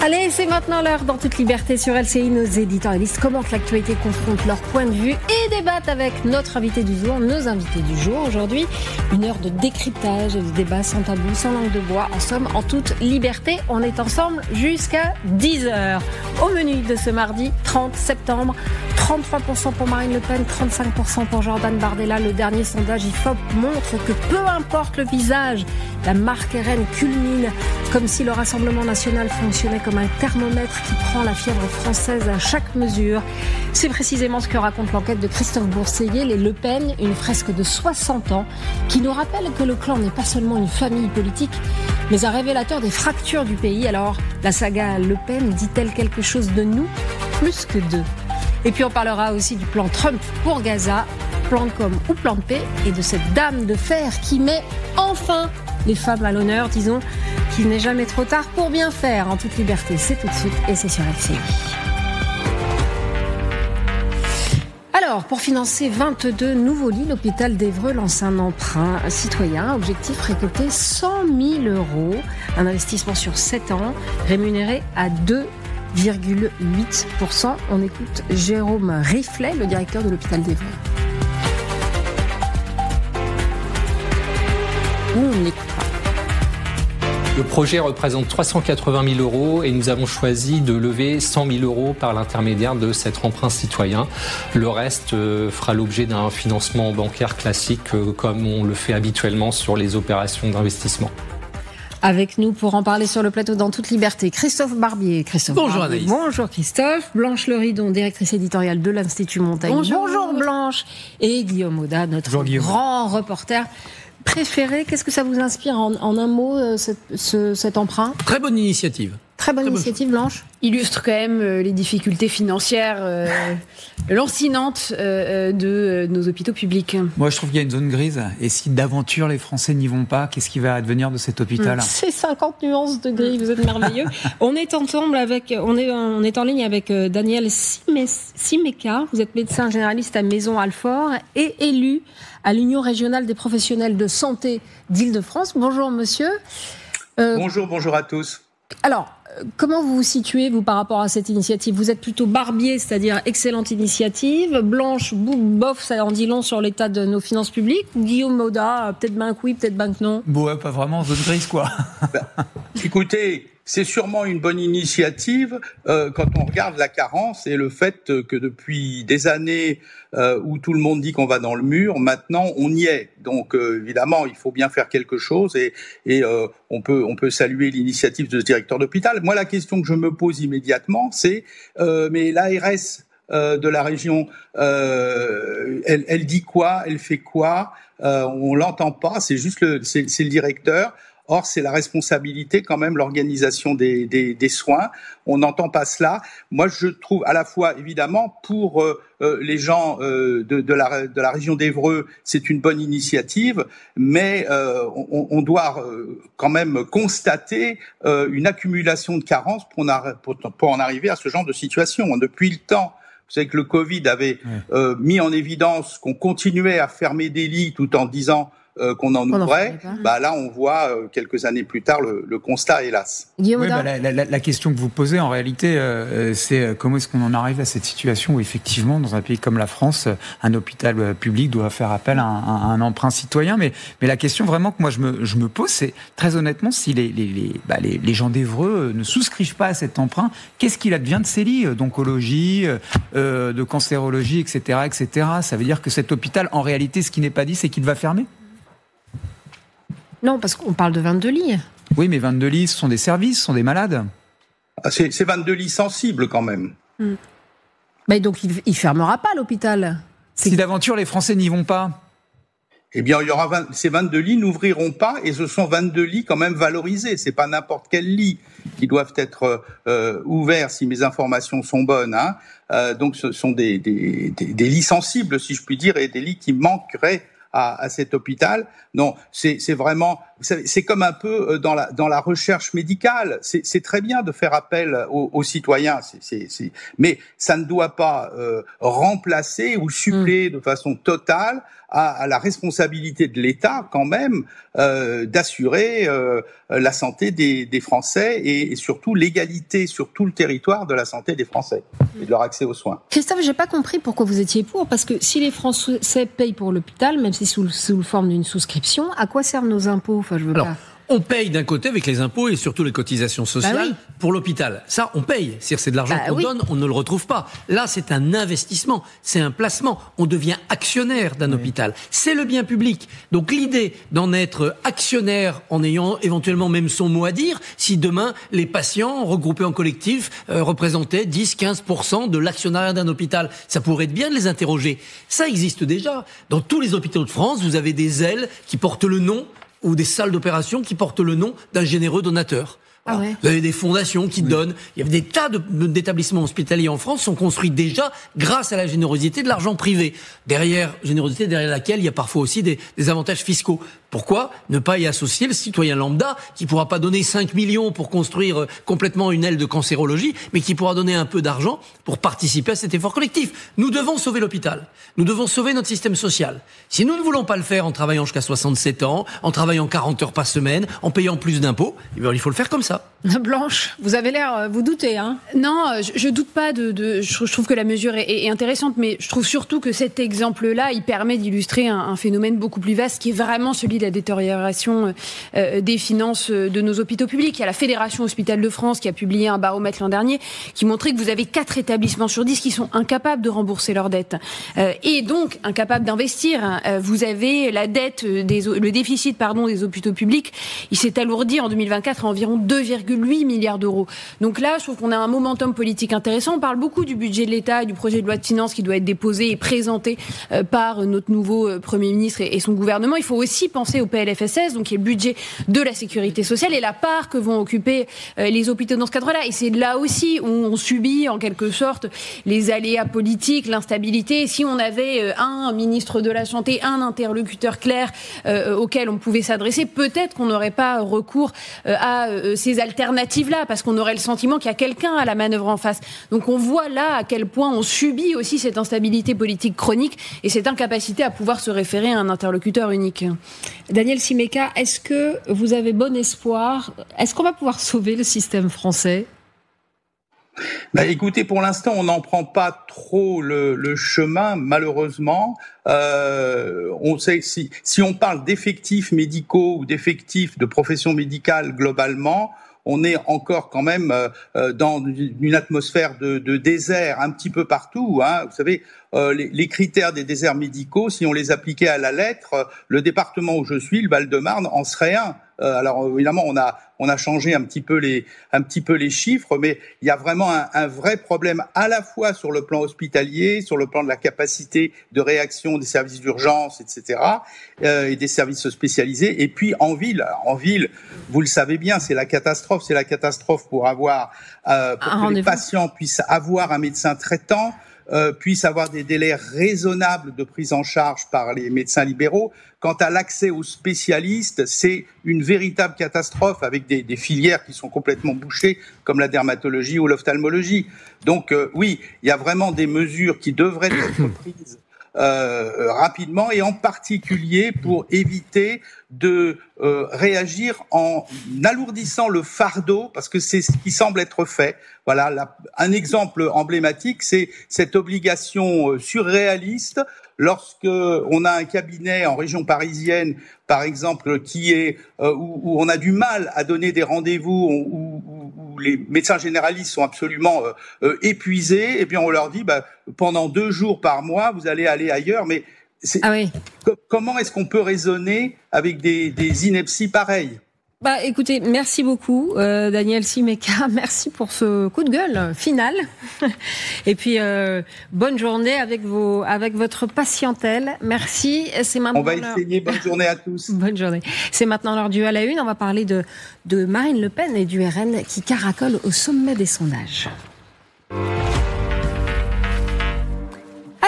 Allez, c'est maintenant l'heure dans toute liberté sur LCI. Nos éditorialistes commentent l'actualité, confrontent leur point de vue et débattent avec notre invité du jour, nos invités du jour. Aujourd'hui, une heure de décryptage et de débat sans tabou, sans langue de bois. En somme, en toute liberté, on est ensemble jusqu'à 10h. Au menu de ce mardi 30 septembre, 33% pour Marine Le Pen, 35% pour Jordan Bardella. Le dernier sondage IFOP montre que peu importe le visage, la marque RN culmine, comme si le Rassemblement national fonctionnait comme un thermomètre qui prend la fièvre française à chaque mesure. C'est précisément ce que raconte l'enquête de Christophe Bourseiller, les Le Pen, une fresque de 60 ans, qui nous rappelle que le clan n'est pas seulement une famille politique, mais un révélateur des fractures du pays. Alors, la saga Le Pen dit-elle quelque chose de nous, plus que d'eux? Et puis on parlera aussi du plan Trump pour Gaza, plan com ou plan de paix, et de cette dame de fer qui met enfin les femmes à l'honneur, disons qu'il n'est jamais trop tard pour bien faire en toute liberté. C'est tout de suite et c'est sur LCI. Alors, pour financer 22 nouveaux lits, l'hôpital d'Évreux lance un emprunt citoyen. Objectif, récolter 100 000 €. Un investissement sur 7 ans, rémunéré à 2,8%. On écoute Jérôme Riflet, le directeur de l'hôpital d'Évreux. On l'écoute. Le projet représente 380 000 € et nous avons choisi de lever 100 000 € par l'intermédiaire de cet emprunt citoyen. Le reste fera l'objet d'un financement bancaire classique comme on le fait habituellement sur les opérations d'investissement. Avec nous pour en parler sur le plateau dans toute liberté, Christophe Barbier. Bonjour Anaïs. Bonjour Christophe. Blanche Leridon, directrice éditoriale de l'Institut Montaigne. Bonjour Blanche. Et Guillaume Audat, notre grand reporter préféré. Qu'est-ce que ça vous inspire en un mot, cet emprunt? Très bonne initiative. Très bonne initiative, Blanche. Illustre quand même les difficultés financières lancinantes de nos hôpitaux publics. Moi, je trouve qu'il y a une zone grise. Et si d'aventure les Français n'y vont pas, qu'est-ce qui va advenir de cet hôpital? C'est 50 nuances de gris, vous êtes merveilleux. On est en ligne avec Daniel Simeka. Vous êtes médecin généraliste à Maison-Alfort et élu à l'Union régionale des professionnels de santé d'Île-de-France. Bonjour monsieur. Bonjour à tous. Alors, comment vous vous situez, vous, par rapport à cette initiative? Vous êtes plutôt Barbier, c'est-à-dire excellente initiative. Blanche, bof, ça en dit long sur l'état de nos finances publiques. Guillaume Audat, peut-être ben que oui, peut-être ben que non. Bon, ouais, pas vraiment, zone grise, quoi. Écoutez, c'est sûrement une bonne initiative quand on regarde la carence et le fait que depuis des années où tout le monde dit qu'on va dans le mur, maintenant on y est. Donc évidemment, il faut bien faire quelque chose et on peut saluer l'initiative de ce directeur d'hôpital. Moi, la question que je me pose immédiatement, c'est mais l'ARS de la région, elle dit quoi? Elle fait quoi? On l'entend pas. C'est juste c'est le directeur. Or, c'est la responsabilité quand même, l'organisation des soins. On n'entend pas cela. Moi, je trouve à la fois, évidemment, pour les gens de la région d'Évreux, c'est une bonne initiative, mais on doit quand même constater une accumulation de carences pour en arriver à ce genre de situation. Depuis le temps, vous savez que le Covid avait mis en évidence qu'on continuait à fermer des lits tout en disant qu'on en ouvrait, là on voit quelques années plus tard le constat, hélas. La question que vous posez en réalité, c'est comment est-ce qu'on en arrive à cette situation où effectivement dans un pays comme la France, un hôpital public doit faire appel à un emprunt citoyen. Mais la question vraiment que moi je me pose, c'est très honnêtement si les gens d'Évreux ne souscrivent pas à cet emprunt, qu'est-ce qu'il advient de ces lits d'oncologie, de cancérologie, etc., etc. Ça veut dire que cet hôpital, en réalité, ce qui n'est pas dit, c'est qu'il va fermer? Non, parce qu'on parle de 22 lits. Oui, mais 22 lits, ce sont des services, ce sont des malades. C'est 22 lits sensibles quand même. Mais donc il ne fermera pas l'hôpital. Si d'aventure les Français n'y vont pas, eh bien, il y aura ces 22 lits n'ouvriront pas et ce sont 22 lits quand même valorisés. C'est pas n'importe quel lit qui doivent être ouverts si mes informations sont bonnes. Donc ce sont des lits sensibles, si je puis dire, et des lits qui manqueraient à cet hôpital. Non, c'est vraiment vous savez, c'est comme un peu dans la recherche médicale. C'est très bien de faire appel aux citoyens, mais ça ne doit pas remplacer ou suppléer de façon totale à la responsabilité de l'État, quand même, d'assurer la santé des Français et surtout l'égalité sur tout le territoire de la santé des Français et de leur accès aux soins. Christophe, j'ai pas compris pourquoi vous étiez pour, parce que si les Français payent pour l'hôpital, même si sous forme d'une souscription, à quoi servent nos impôts ? Enfin, je veux pas. On paye d'un côté avec les impôts et surtout les cotisations sociales pour l'hôpital. Ça, on paye. C'est de l'argent qu'on donne, on ne le retrouve pas. Là, c'est un investissement, c'est un placement. On devient actionnaire d'un hôpital. C'est le bien public. Donc l'idée d'en être actionnaire en ayant éventuellement même son mot à dire, si demain les patients regroupés en collectif représentaient 10-15% de l'actionnariat d'un hôpital, ça pourrait être bien de les interroger. Ça existe déjà. Dans tous les hôpitaux de France, vous avez des ailes qui portent le nom ou des salles d'opération qui portent le nom d'un généreux donateur. Ah ouais. Vous avez des fondations qui donnent. Il y a des tas d'établissements hospitaliers en France qui sont construits déjà grâce à la générosité de l'argent privé. Générosité derrière laquelle il y a parfois aussi des avantages fiscaux. Pourquoi ne pas y associer le citoyen lambda qui pourra pas donner 5 millions pour construire complètement une aile de cancérologie, mais qui pourra donner un peu d'argent pour participer à cet effort collectif. Nous devons sauver l'hôpital. Nous devons sauver notre système social. Si nous ne voulons pas le faire en travaillant jusqu'à 67 ans, en travaillant 40 heures par semaine, en payant plus d'impôts, eh bien, il faut le faire comme ça. Blanche, vous avez l'air, vous doutez, hein ? Non, je doute pas je trouve que la mesure est intéressante, mais je trouve surtout que cet exemple-là, il permet d'illustrer un phénomène beaucoup plus vaste qui est vraiment celui de la détérioration des finances de nos hôpitaux publics. Il y a la Fédération Hospitalière de France qui a publié un baromètre l'an dernier qui montrait que vous avez 4 établissements sur 10 qui sont incapables de rembourser leurs dettes et donc incapables d'investir. Vous avez la dette, le déficit des hôpitaux publics, il s'est alourdi en 2024 à environ 2,8 milliards d'euros. Donc là, je trouve qu'on a un momentum politique intéressant. On parle beaucoup du budget de l'État, du projet de loi de finances qui doit être déposé et présenté par notre nouveau Premier ministre et son gouvernement. Il faut aussi penser au PLFSS, donc qui est le budget de la sécurité sociale et la part que vont occuper les hôpitaux dans ce cadre-là. Et c'est là aussi où on subit en quelque sorte les aléas politiques, l'instabilité. Si on avait un ministre de la Santé, un interlocuteur clair auquel on pouvait s'adresser, peut-être qu'on n'aurait pas recours à ces alternatives-là, parce qu'on aurait le sentiment qu'il y a quelqu'un à la manœuvre en face. Donc on voit là à quel point on subit aussi cette instabilité politique chronique et cette incapacité à pouvoir se référer à un interlocuteur unique. Daniel Simeka, est-ce que vous avez bon espoir ? Est-ce qu'on va pouvoir sauver le système français ? Écoutez, pour l'instant, on n'en prend pas trop le chemin, malheureusement. On sait si on parle d'effectifs médicaux ou d'effectifs de professions médicales globalement, on est encore quand même dans une atmosphère de désert un petit peu partout. Hein. Vous savez, les critères des déserts médicaux, si on les appliquait à la lettre, le département où je suis, le Val-de-Marne, en serait un. Alors évidemment, on a changé un petit peu les chiffres, mais il y a vraiment un vrai problème à la fois sur le plan hospitalier, sur le plan de la capacité de réaction des services d'urgence, etc., et des services spécialisés. Et puis en ville, vous le savez bien, c'est la catastrophe. C'est la catastrophe pour que les patients puissent avoir un médecin traitant, puissent avoir des délais raisonnables de prise en charge par les médecins libéraux. Quant à l'accès aux spécialistes, c'est une véritable catastrophe avec des filières qui sont complètement bouchées, comme la dermatologie ou l'ophtalmologie. Donc oui, il y a vraiment des mesures qui devraient être prises rapidement, et en particulier pour éviter de réagir en alourdissant le fardeau, parce que c'est ce qui semble être fait. Voilà, un exemple emblématique, c'est cette obligation surréaliste. Lorsque on a un cabinet en région parisienne, par exemple, qui est où on a du mal à donner des rendez-vous, où les médecins généralistes sont absolument épuisés, et puis on leur dit pendant 2 jours par mois, vous allez aller ailleurs. Mais comment est-ce qu'on peut raisonner avec des inepties pareilles ? Écoutez, merci beaucoup Daniel Simeka, merci pour ce coup de gueule final. Et puis bonne journée avec votre patientèle. Merci. C'est maintenant. On va essayer. Bonne journée à tous. Bonne journée. C'est maintenant l'heure du à la une. On va parler de Marine Le Pen et du RN qui caracole au sommet des sondages.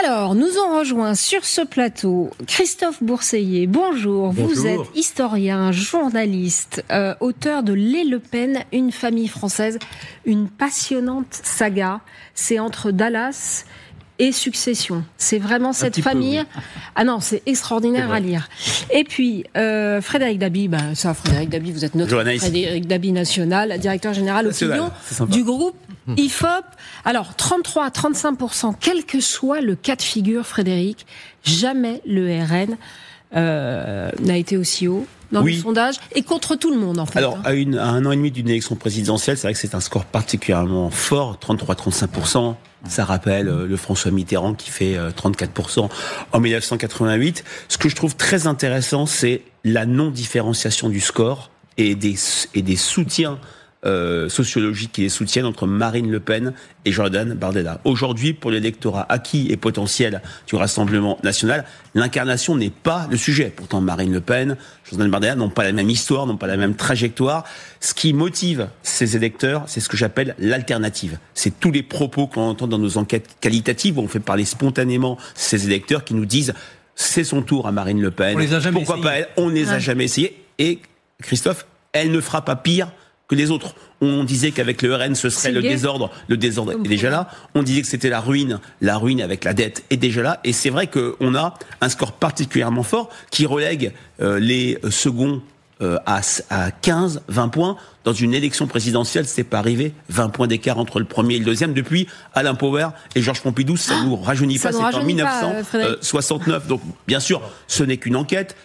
Alors, nous ont rejoint sur ce plateau Christophe Bourseiller. Bonjour. Vous êtes historien, journaliste, auteur de Les Le Pen, une famille française, une passionnante saga. C'est entre Dallas et Succession. C'est vraiment cette famille. Oui. Ah non, c'est extraordinaire à lire. Et puis, Frédéric Dabi, Frédéric Dabi, vous êtes notre Frédéric Dabi national, directeur général opinion du groupe IFOP. Alors, 33 à 35%, quel que soit le cas de figure, Frédéric, jamais le RN n'a été aussi haut dans le sondage, et contre tout le monde, en fait. Alors, à 1 an et demi d'une élection présidentielle, c'est vrai que c'est un score particulièrement fort, 33-35%. Ça rappelle le François Mitterrand qui fait 34% en 1988. Ce que je trouve très intéressant, c'est la non-différenciation du score et des soutiens sociologiques qui les soutiennent entre Marine Le Pen et Jordan Bardella. Aujourd'hui, pour l'électorat acquis et potentiel du Rassemblement national, l'incarnation n'est pas le sujet. Pourtant, Marine Le Pen, Jordan Bardella n'ont pas la même histoire, n'ont pas la même trajectoire. Ce qui motive ces électeurs, c'est ce que j'appelle l'alternative. C'est tous les propos qu'on entend dans nos enquêtes qualitatives où on fait parler spontanément ces électeurs qui nous disent c'est son tour à Marine Le Pen. Pourquoi pas elle ? On ne les a jamais essayés. Et Christophe, elle ne fera pas pire que les autres. On disait qu'avec le RN, ce serait le désordre est déjà là. On disait que c'était la ruine avec la dette est déjà là. Et c'est vrai qu'on a un score particulièrement fort qui relègue les seconds à 15, 20 points. Dans une élection présidentielle, c'est pas arrivé. 20 points d'écart entre le premier et le deuxième. Depuis Alain Power et Georges Pompidou, ça nous rajeunit pas. C'est en 1969. Donc, bien sûr, ce n'est qu'une enquête.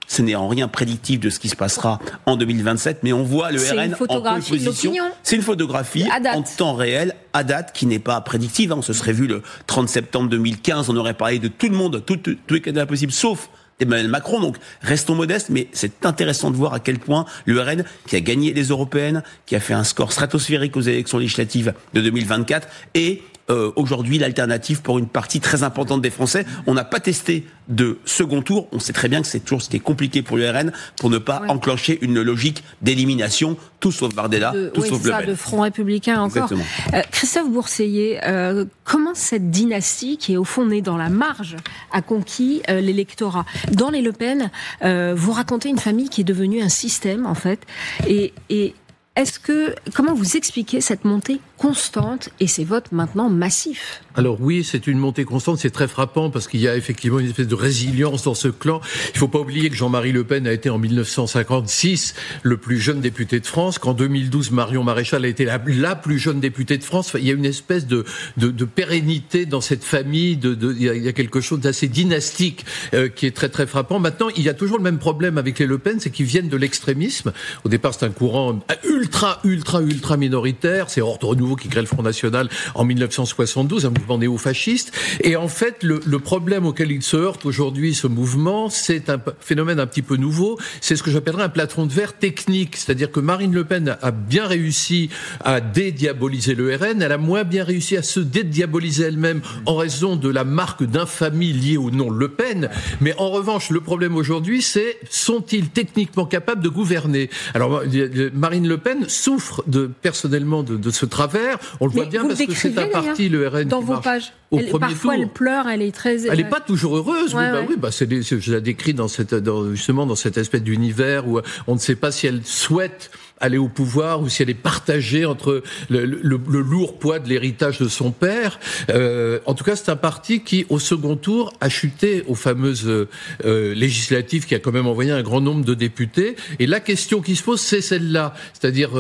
Ce n'est en rien prédictif de ce qui se passera en 2027, mais on voit le RN en pole position. C'est une photographie en temps réel, à date, qui n'est pas prédictive. On se serait vu le 30 septembre 2015, on aurait parlé de tout le monde, tous les candidats possibles, sauf Emmanuel Macron. Donc, restons modestes, mais c'est intéressant de voir à quel point le RN, qui a gagné les européennes, qui a fait un score stratosphérique aux élections législatives de 2024, et aujourd'hui l'alternative pour une partie très importante des Français. On n'a pas testé de second tour. On sait très bien que c'est toujours ce qui est compliqué pour le RN pour ne pas enclencher une logique d'élimination, tout sauf Bardella, tout sauf Le Pen. De Front républicain encore. Christophe Bourseiller, comment cette dynastie qui est au fond née dans la marge a conquis l'électorat ? Dans les Le Pen, vous racontez une famille qui est devenue un système en fait, et comment vous expliquez cette montée constante et ces votes maintenant massifs ? Alors oui, c'est une montée constante, c'est très frappant parce qu'il y a effectivement une espèce de résilience dans ce clan. Il ne faut pas oublier que Jean-Marie Le Pen a été en 1956 le plus jeune député de France, qu'en 2012 Marion Maréchal a été la plus jeune députée de France. Il y a une espèce de pérennité dans cette famille, il y a quelque chose d'assez dynastique qui est très très frappant. Maintenant, il y a toujours le même problème avec les Le Pen, c'est qu'ils viennent de l'extrémisme. Au départ, c'est un courant ultra minoritaire, c'est Ordre Nouveau qui crée le Front National en 1972, un mouvement néo-fasciste. Et en fait, le problème auquel il se heurte aujourd'hui, ce mouvement, c'est un phénomène un petit peu nouveau. C'est ce que j'appellerais un plafond de verre technique. C'est-à-dire que Marine Le Pen a bien réussi à dédiaboliser le RN. Elle a moins bien réussi à se dédiaboliser elle-même en raison de la marque d'infamie liée au nom Le Pen. Mais en revanche, le problème aujourd'hui, c'est sont-ils techniquement capables de gouverner ? Alors, Marine Le Pen souffre personnellement de ce travers. On le voit bien parce que c'est un parti, le RN, dans qui vos marche pages. au premier tour. Parfois, elle pleure, elle est très... Elle n'est pas toujours heureuse. Je la décris justement dans cette espèce d'univers où on ne sait pas si elle souhaite aller au pouvoir ou si elle est partagée entre le lourd poids de l'héritage de son père. En tout cas, c'est un parti qui, au second tour, a chuté aux fameuses législatives, qui a quand même envoyé un grand nombre de députés. Et la question qui se pose, c'est celle-là. C'est-à-dire,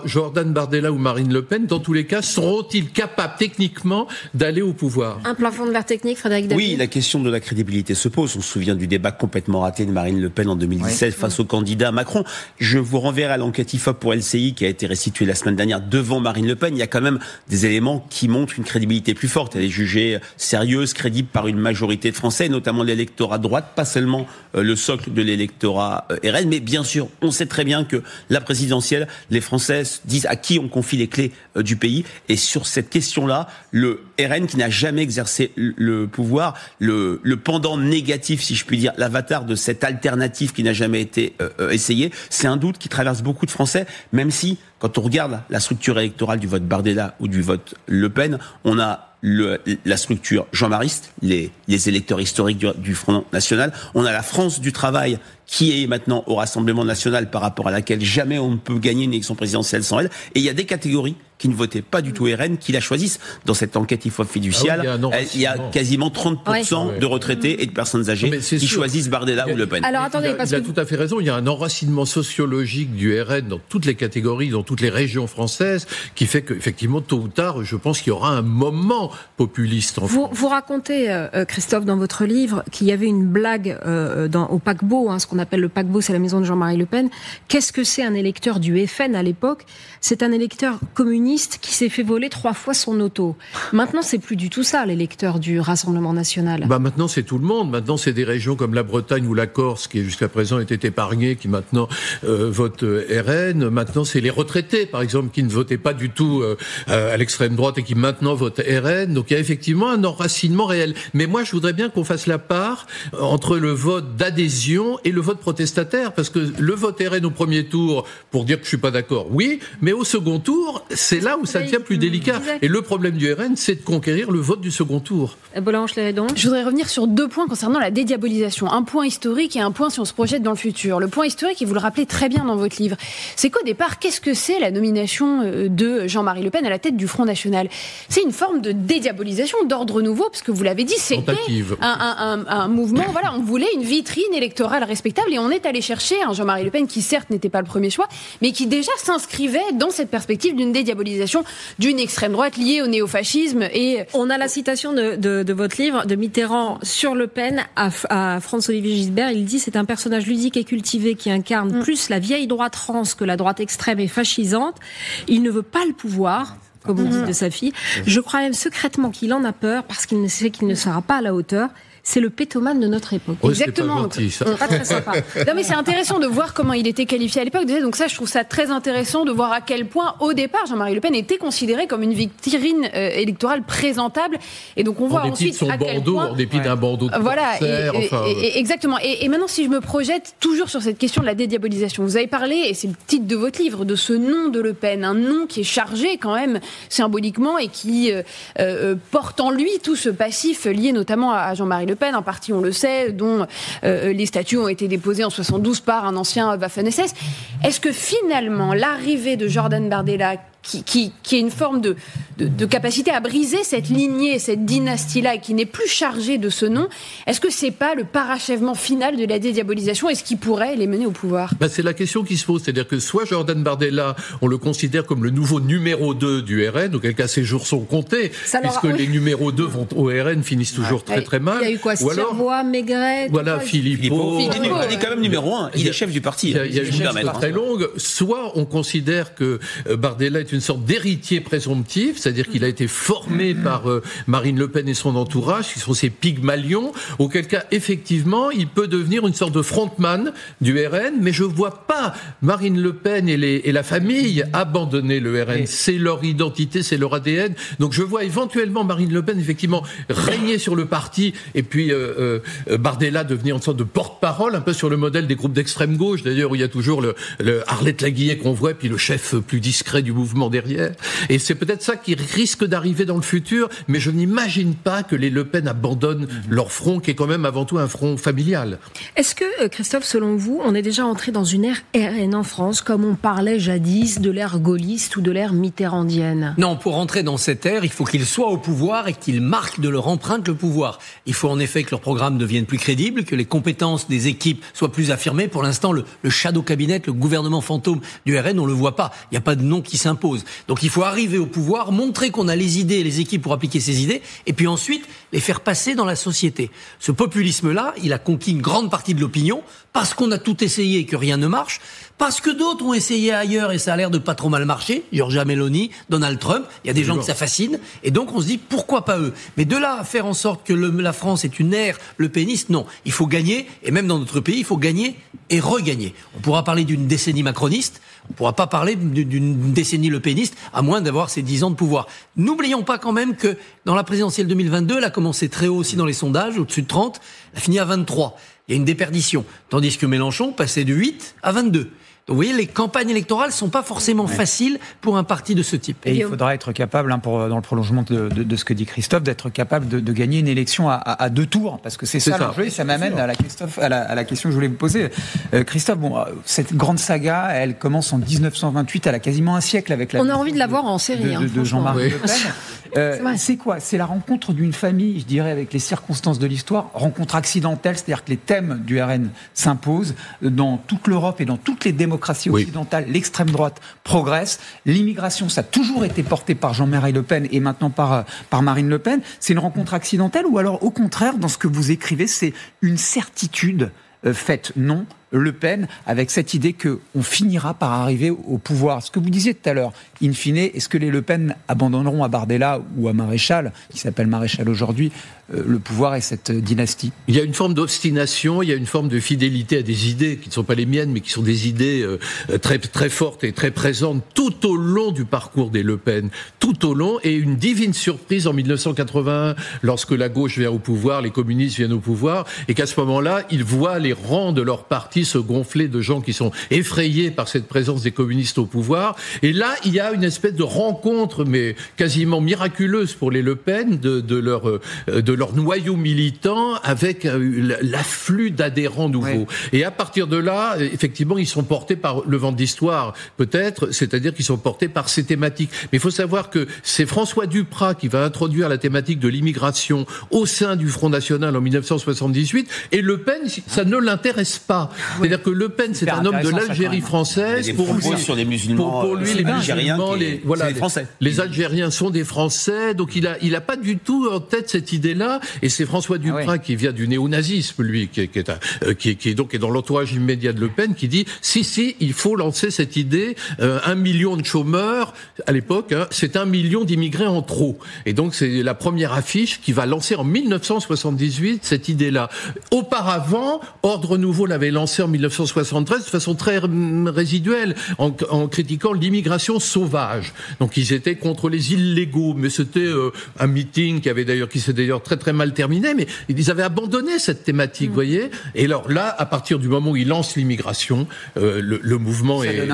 Jordan Bardella ou Marine Le Pen, dans tous les cas, seront-ils capables techniquement d'aller au pouvoir ? Un plafond de verre technique, Frédéric Dabi ? Oui, la question de la crédibilité se pose. On se souvient du débat complètement raté de Marine Le Pen en 2017 face au candidat Macron. Je vous renverrai à l'enquête IFOP pour LCI qui a été restituée la semaine dernière devant Marine Le Pen. Il y a quand même des éléments qui montrent une crédibilité plus forte. Elle est jugée sérieuse, crédible par une majorité de Français, notamment l'électorat de droite, pas seulement le socle de l'électorat RN. Mais bien sûr, on sait très bien que la présidentielle, les Français disent à qui on confie les clés du pays. Et sur cette question-là, le RN, qui n'a n'a jamais exercé le pouvoir. Le pendant négatif, si je puis dire, l'avatar de cette alternative qui n'a jamais été essayée, c'est un doute qui traverse beaucoup de Français, même si, quand on regarde la structure électorale du vote Bardella ou du vote Le Pen, on a la structure jean-mariste, les électeurs historiques du Front National. On a la France du travail qui est maintenant au Rassemblement National, par rapport à laquelle jamais on ne peut gagner une élection présidentielle sans elle. Et il y a des catégories qui ne votaient pas du tout RN, qui la choisissent. Dans cette enquête IFOP fiduciale, il y a quasiment 30% de retraités et de personnes âgées qui choisissent Bardella ou Le Pen. Alors attendez, il a tout à fait raison. Il y a un enracinement sociologique du RN dans toutes les catégories, dans toutes les régions françaises, qui fait qu'effectivement, tôt ou tard, je pense qu'il y aura un moment populiste en France. Vous racontez, Christophe, dans votre livre, qu'il y avait une blague au paquebot, ce qu'on appelle le paquebot, c'est la maison de Jean-Marie Le Pen. Qu'est-ce que c'est un électeur du FN à l'époque ? C'est un électeur communiste qui s'est fait voler 3 fois son auto. Maintenant, c'est plus du tout ça, l'électeur du Rassemblement National. Maintenant, c'est tout le monde. Maintenant, c'est des régions comme la Bretagne ou la Corse, qui jusqu'à présent étaient épargnées, qui maintenant votent RN. Maintenant, c'est les retraités, par exemple, qui ne votaient pas du tout à l'extrême droite et qui maintenant votent RN. Donc, il y a effectivement un enracinement réel. Mais moi, je voudrais bien qu'on fasse la part entre le vote d'adhésion et le vote protestataire, parce que le vote RN au premier tour, pour dire que je suis pas d'accord, oui, mais au second tour, c'est là où ça devient plus délicat. Et le problème du RN, c'est de conquérir le vote du second tour. Je voudrais revenir sur 2 points concernant la dédiabolisation. Un point historique et un point si on se projette dans le futur. Le point historique, et vous le rappelez très bien dans votre livre, c'est qu'au départ, qu'est-ce que c'est la nomination de Jean-Marie Le Pen à la tête du Front National ? C'est une forme de dédiabolisation d'ordre nouveau, parce que vous l'avez dit, c'était un mouvement, voilà, on voulait une vitrine électorale respectable, et on est allé chercher un Jean-Marie Le Pen qui certes n'était pas le premier choix, mais qui déjà s'inscrivait dans cette perspective d'une dédiabolisation d'une extrême droite liée au néofascisme. Et on a la citation de votre livre de Mitterrand sur Le Pen à François-Olivier Gisbert. Il dit: c'est un personnage ludique et cultivé qui incarne plus la vieille droite rance que la droite extrême et fascisante. Il ne veut pas le pouvoir, comme on dit de sa fille. Je crois même secrètement qu'il en a peur parce qu'il sait qu'il ne sera pas à la hauteur. C'est le pétomane de notre époque. Oh, exactement. C'est pas très sympa. Non, mais c'est intéressant de voir comment il était qualifié à l'époque. Donc ça, je trouve ça très intéressant de voir à quel point, au départ, Jean-Marie Le Pen était considéré comme une vitrine électorale présentable. Et donc on voit ensuite à quel point... En dépit d'un bandeau de exactement. Et maintenant, si je me projette toujours sur cette question de la dédiabolisation, vous avez parlé, et c'est le titre de votre livre, de ce nom de Le Pen, un nom qui est chargé quand même symboliquement et qui porte en lui tout ce passif lié notamment à Jean-Marie Le Pen, un parti, on le sait, dont les statuts ont été déposés en 72 par un ancien Waffen-SS. Est-ce que finalement, l'arrivée de Jordan Bardella, qui est une forme de capacité à briser cette lignée, cette dynastie-là, et qui n'est plus chargée de ce nom, est-ce que c'est pas le parachèvement final de la dédiabolisation ? Est-ce qui pourrait les mener au pouvoir ? C'est la question qui se pose, c'est-à-dire que soit Jordan Bardella, on le considère comme le nouveau numéro 2 du RN, auquel cas ses jours sont comptés, puisque les numéros 2 vont au RN finissent toujours très très mal. Il y a eu quoi ? Stirvois, Maigret, Philippot. Il est quand même numéro 1, il est chef du parti. Il y a une liste très longue. Soit on considère que Bardella est une sorte d'héritier présomptif, c'est-à-dire qu'il a été formé par Marine Le Pen et son entourage, qui sont ses Pygmalions, auquel cas, effectivement, il peut devenir une sorte de frontman du RN, mais je vois pas Marine Le Pen et la famille abandonner le RN. C'est leur identité, c'est leur ADN. Donc je vois éventuellement Marine Le Pen, effectivement, régner sur le parti, et puis Bardella devenir une sorte de porte-parole, un peu sur le modèle des groupes d'extrême gauche, d'ailleurs, où il y a toujours le Arlette Laguillet qu'on voit, puis le chef plus discret du mouvement derrière. Et c'est peut-être ça qui risque d'arriver dans le futur, mais je n'imagine pas que les Le Pen abandonnent leur front, qui est quand même avant tout un front familial. Est-ce que, Christophe, selon vous, on est déjà entré dans une ère RN en France, comme on parlait jadis de l'ère gaulliste ou de l'ère mitterrandienne ? Non, pour entrer dans cette ère, il faut qu'ils soient au pouvoir et qu'ils marquent de leur empreinte le pouvoir. Il faut en effet que leur programme devienne plus crédible, que les compétences des équipes soient plus affirmées. Pour l'instant, le shadow cabinet, le gouvernement fantôme du RN, on le voit pas. Il n'y a pas de nom qui s'impose. Donc il faut arriver au pouvoir, montrer qu'on a les idées et les équipes pour appliquer ces idées, et puis ensuite les faire passer dans la société. Ce populisme-là, il a conquis une grande partie de l'opinion, parce qu'on a tout essayé et que rien ne marche, parce que d'autres ont essayé ailleurs et ça a l'air de pas trop mal marcher, Giorgia Meloni, Donald Trump, il y a des gens que ça fascine, et donc on se dit pourquoi pas eux. Mais de là à faire en sorte que la France est une ère lepéniste, non. Il faut gagner, et même dans notre pays, il faut gagner et regagner. On pourra parler d'une décennie macroniste, On ne pourra pas parler d'une décennie lepéniste, à moins d'avoir ces 10 ans de pouvoir. N'oublions pas quand même que dans la présidentielle 2022, elle a commencé très haut aussi dans les sondages, au-dessus de 30, elle a fini à 23. Il y a une déperdition. Tandis que Mélenchon passait de 8 à 22. Donc vous voyez, les campagnes électorales sont pas forcément faciles pour un parti de ce type. Et il faudra être capable, dans le prolongement de ce que dit Christophe, d'être capable de gagner une élection à 2 tours, parce que c'est ça l'enjeu. Et ça m'amène à la question que je voulais vous poser. Christophe, cette grande saga, elle commence en 1928, elle a quasiment un siècle avec la... On a envie de la voir en série. De Jean-Marie Le Pen. C'est quoi ? C'est la rencontre d'une famille, je dirais, avec les circonstances de l'histoire, rencontre accidentelle, c'est-à-dire que les thèmes du RN s'imposent dans toute l'Europe et dans toutes les démocraties occidentales. L'extrême droite progresse. L'immigration, ça a toujours été porté par Jean-Marie Le Pen et maintenant par Marine Le Pen. C'est une rencontre accidentelle ou alors, au contraire, dans ce que vous écrivez, c'est une certitude faite? Non, Le Pen, avec cette idée qu'on finira par arriver au pouvoir. Ce que vous disiez tout à l'heure, in fine, est-ce que les Le Pen abandonneront à Bardella ou à Maréchal, qui s'appelle Maréchal aujourd'hui, le pouvoir et cette dynastie? Il y a une forme d'obstination, il y a une forme de fidélité à des idées qui ne sont pas les miennes, mais qui sont des idées très, très fortes et très présentes tout au long du parcours des Le Pen, tout au long, et une divine surprise en 1981, lorsque la gauche vient au pouvoir, les communistes viennent au pouvoir, et qu'à ce moment-là, ils voient les rangs de leur parti se gonfler de gens qui sont effrayés par cette présence des communistes au pouvoir. Et là, il y a une espèce de rencontre, mais quasiment miraculeuse pour les Le Pen, de leur noyau militant avec l'afflux d'adhérents nouveaux. Et à partir de là, effectivement, ils sont portés par le vent de l'histoire, peut-être, c'est-à-dire qu'ils sont portés par ces thématiques. Mais il faut savoir que c'est François Duprat qui va introduire la thématique de l'immigration au sein du Front National en 1978, et Le Pen, ça ne l'intéresse pas. C'est-à-dire que Le Pen, c'est un homme de l'Algérie française. Pour lui, les Algériens, voilà, c'est des Français. Les Algériens sont des Français, donc il a pas du tout en tête cette idée-là. Et c'est François Duprat qui vient du néonazisme, lui, qui est dans l'entourage immédiat de Le Pen, qui dit si, il faut lancer cette idée. 1 million de chômeurs à l'époque, c'est 1 million d'immigrés en trop. Et donc c'est la première affiche qui va lancer en 1978 cette idée-là. Auparavant, Ordre Nouveau l'avait lancé en 1973 de façon très résiduelle, en critiquant l'immigration sauvage. Donc ils étaient contre les illégaux, mais c'était un meeting qui s'est d'ailleurs très très mal terminé, mais ils avaient abandonné cette thématique, vous voyez. Et alors là, à partir du moment où ils lancent l'immigration, le mouvement et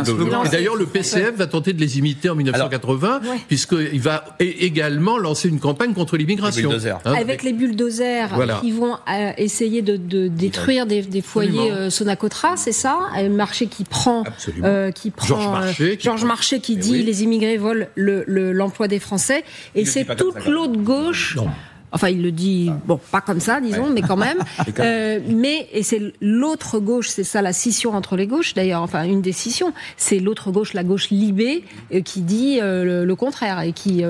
d'ailleurs le PCF va tenter de les imiter en 1980, puisqu'il va également lancer une campagne contre l'immigration. Avec les bulldozers qui vont essayer de détruire des foyers Sonacotra, c'est ça? Un marché qui prend Georges Marchais qui dit les immigrés volent l'emploi des Français, et c'est toute l'autre gauche. Non. Enfin, il le dit, pas comme ça, disons, mais quand même. Et c'est l'autre gauche, c'est ça la scission entre les gauches, d'ailleurs, enfin, une des scissions. C'est l'autre gauche, la gauche libée, qui dit le contraire et qui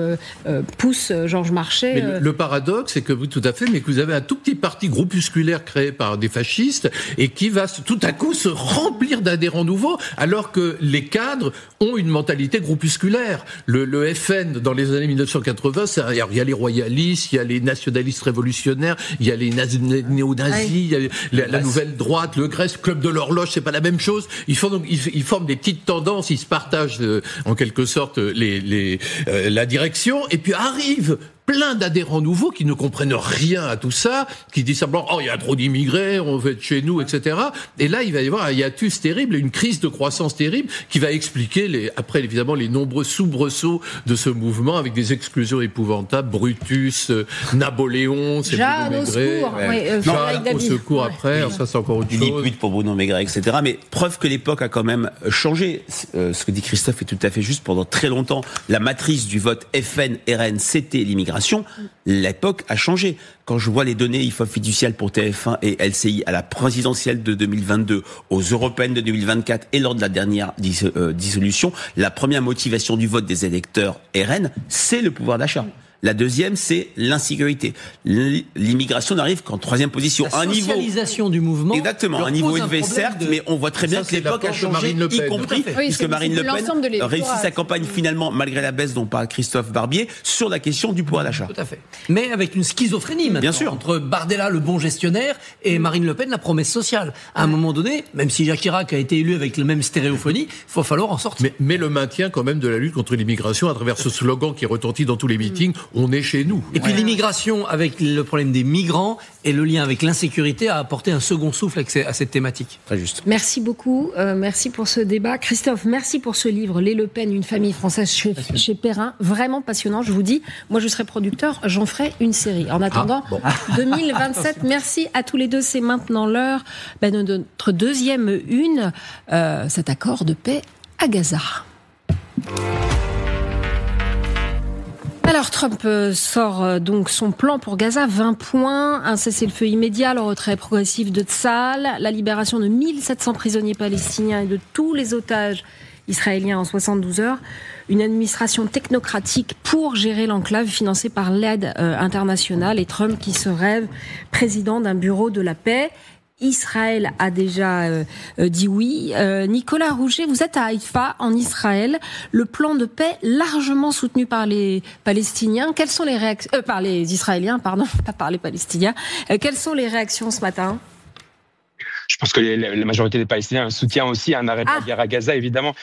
pousse Georges Marchais. Mais le paradoxe, c'est que tout à fait, mais que vous avez un tout petit parti groupusculaire créé par des fascistes et qui va tout à coup se remplir d'adhérents nouveaux, alors que les cadres ont une mentalité groupusculaire. Le FN, dans les années 1980, il y a les royalistes, il y a les nationalistes révolutionnaires, il y a les néo-nazis, il y a la nouvelle droite, le Grèce, Club de l'horloge, c'est pas la même chose. Ils forment des petites tendances, ils se partagent en quelque sorte la direction, et puis arrive plein d'adhérents nouveaux qui ne comprennent rien à tout ça, qui disent simplement « Oh, il y a trop d'immigrés, on veut être chez nous, etc. » Et là, il va y avoir un hiatus terrible, une crise de croissance terrible qui va expliquer, après évidemment, les nombreux soubresauts de ce mouvement avec des exclusions épouvantables, Brutus, Napoléon, c'est Bruno Maigret. Jacques au secours après, ça c'est encore autre chose. Lilliput pour Bruno Maigret, etc. Mais preuve que l'époque a quand même changé. Ce que dit Christophe est tout à fait juste. Pendant très longtemps, la matrice du vote FN-RN, c'était l'immigration. L'époque a changé. Quand je vois les données IFOP fiduciales pour TF1 et LCI à la présidentielle de 2022, aux européennes de 2024 et lors de la dernière dissolution, la première motivation du vote des électeurs RN, c'est le pouvoir d'achat. La deuxième, c'est l'insécurité. L'immigration n'arrive qu'en troisième position. La socialisation du mouvement. Exactement, un niveau élevé, certes, mais on voit très bien que l'époque a changé, y compris puisque Marine Le Pen réussit sa campagne finalement, malgré la baisse dont parle Christophe Barbier, sur la question du pouvoir d'achat. Tout à fait. Mais avec une schizophrénie maintenant. Bien sûr. Entre Bardella, le bon gestionnaire, et Marine Le Pen, la promesse sociale. À un moment donné, même si Jacques Chirac a été élu avec la même stéréophonie, il va falloir en sortir. Mais le maintien quand même de la lutte contre l'immigration à travers ce slogan qui retentit dans tous les meetings, on est chez nous. Et puis l'immigration avec le problème des migrants et le lien avec l'insécurité a apporté un second souffle à cette thématique. Très juste. Merci beaucoup, merci pour ce débat. Christophe, merci pour ce livre, Les Le Pen, une famille française chez Perrin. Vraiment passionnant, je vous dis. Moi, je serai producteur, j'en ferai une série. En attendant, 2027, merci à tous les deux. C'est maintenant l'heure de notre deuxième une, cet accord de paix à Gaza. Alors Trump sort donc son plan pour Gaza, 20 points, un cessez-le-feu immédiat, le retrait progressif de Tsahal, la libération de 1700 prisonniers palestiniens et de tous les otages israéliens en 72 heures, une administration technocratique pour gérer l'enclave financée par l'aide internationale et Trump qui se rêve président d'un bureau de la paix. Israël a déjà dit oui. Nicolas Rouget, vous êtes à Haïfa, en Israël. Le plan de paix largement soutenu par les Palestiniens. Quelles sont les réactions par les Israéliens, pardon, pas par les Palestiniens. Quelles sont les réactions ce matin ? Je pense que la majorité des Palestiniens soutient aussi un arrêt de la guerre à Gaza, évidemment.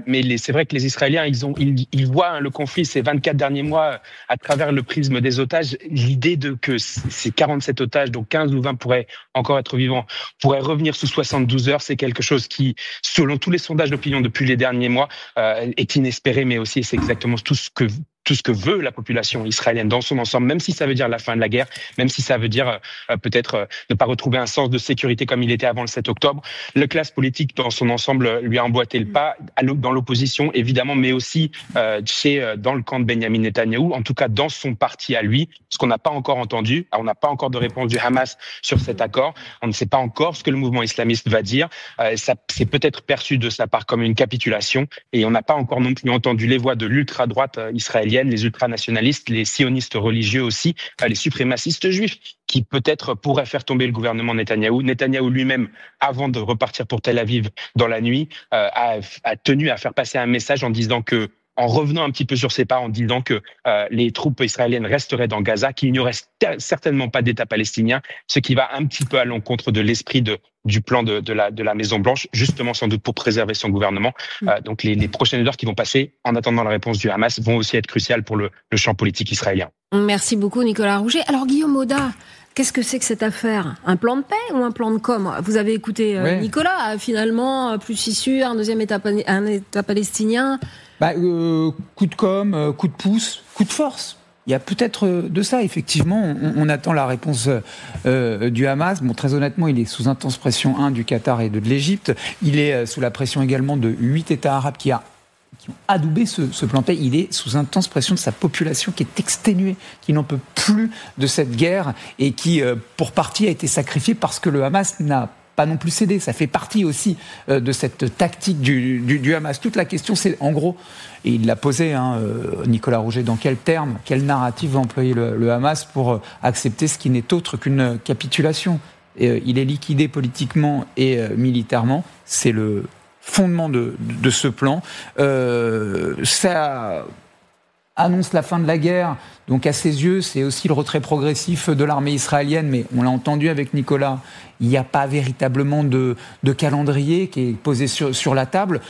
Mais c'est vrai que les Israéliens, ils voient le conflit ces 24 derniers mois à travers le prisme des otages. L'idée que ces 47 otages, donc 15 ou 20 pourraient encore être vivants, pourraient revenir sous 72 heures, c'est quelque chose qui, selon tous les sondages d'opinion depuis les derniers mois, est inespéré, mais aussi c'est exactement tout ce que veut la population israélienne dans son ensemble, même si ça veut dire la fin de la guerre, même si ça veut dire peut-être ne pas retrouver un sens de sécurité comme il était avant le 7 octobre. La classe politique dans son ensemble lui a emboîté le pas, dans l'opposition évidemment, mais aussi dans le camp de Benyamin Netanyahou, en tout cas dans son parti à lui, ce qu'on n'a pas encore entendu. On n'a pas encore de réponse du Hamas sur cet accord. On ne sait pas encore ce que le mouvement islamiste va dire. Ça c'est peut-être perçu de sa part comme une capitulation et on n'a pas encore non plus entendu les voix de l'ultra-droite israélienne, les ultranationalistes, les sionistes religieux aussi, les suprémacistes juifs, qui peut-être pourraient faire tomber le gouvernement Netanyahou. Netanyahou lui-même, avant de repartir pour Tel Aviv dans la nuit, a tenu à faire passer un message en disant que, en revenant un petit peu sur ses pas, en disant que les troupes israéliennes resteraient dans Gaza, qu'il n'y aurait certainement pas d'État palestinien, ce qui va un petit peu à l'encontre de l'esprit du plan de la Maison-Blanche, justement sans doute pour préserver son gouvernement. Donc les prochaines heures qui vont passer, en attendant la réponse du Hamas, vont aussi être cruciales pour le champ politique israélien. Merci beaucoup Nicolas Rouget. Alors Guillaume Audat, qu'est-ce que c'est que cette affaire ? Un plan de paix ou un plan de com ? Vous avez écouté Nicolas, finalement, plus issu, un deuxième État palestinien. Coup de com', coup de pouce, coup de force. Il y a peut-être de ça, effectivement. On attend la réponse du Hamas. Bon, très honnêtement, il est sous intense pression, du Qatar et de l'Égypte. Il est sous la pression également de 8 États arabes qui ont adoubé ce plan de paix. Il est sous intense pression de sa population qui est exténuée, qui n'en peut plus de cette guerre et qui, pour partie, a été sacrifiée parce que le Hamas n'a pas non plus cédé. Ça fait partie aussi de cette tactique du Hamas. Toute la question, c'est en gros, et il l'a posé, Nicolas Rouget, dans quel terme, quelle narrative va employer le Hamas pour accepter ce qui n'est autre qu'une capitulation. Il est liquidé politiquement et militairement. C'est le fondement de ce plan. Ça annonce la fin de la guerre. Donc à ses yeux, c'est aussi le retrait progressif de l'armée israélienne. Mais on l'a entendu avec Nicolas, il n'y a pas véritablement de calendrier qui est posé sur la table.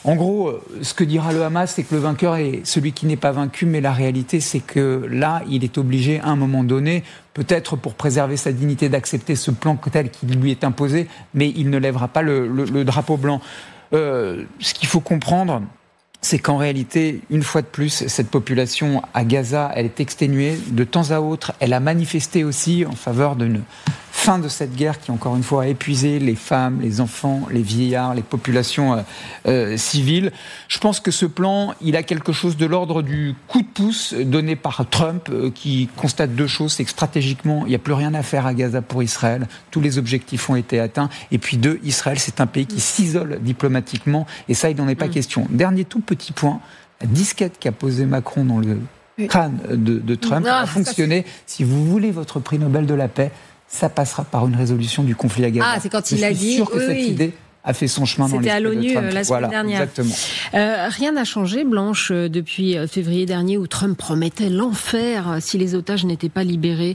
En gros, ce que dira le Hamas, c'est que le vainqueur est celui qui n'est pas vaincu, mais la réalité, c'est que là, il est obligé, à un moment donné, peut-être pour préserver sa dignité, d'accepter ce plan tel qu'il lui est imposé, mais il ne lèvera pas le drapeau blanc. Ce qu'il faut comprendre, c'est qu'en réalité, une fois de plus, cette population à Gaza, elle est exténuée. De temps à autre, elle a manifesté aussi en faveur d'une fin de cette guerre qui, encore une fois, a épuisé les femmes, les enfants, les vieillards, les populations civiles. Je pense que ce plan, il a quelque chose de l'ordre du coup de pouce donné par Trump qui constate deux choses. C'est que stratégiquement, il n'y a plus rien à faire à Gaza pour Israël. Tous les objectifs ont été atteints. Et puis deux, Israël, c'est un pays qui s'isole diplomatiquement. Et ça, il n'en est pas question. Dernier tout petit point, la disquette qu'a posée Macron dans le crâne de Trump a fonctionné. Si vous voulez votre prix Nobel de la paix, ça passera par une résolution du conflit à Gaza. Ah, c'est quand il a dit... Je suis sûr que cette idée a fait son chemin dans l'esprit de Trump. C'était à l'ONU la semaine dernière. Exactement. Rien n'a changé, Blanche, depuis février dernier où Trump promettait l'enfer si les otages n'étaient pas libérés.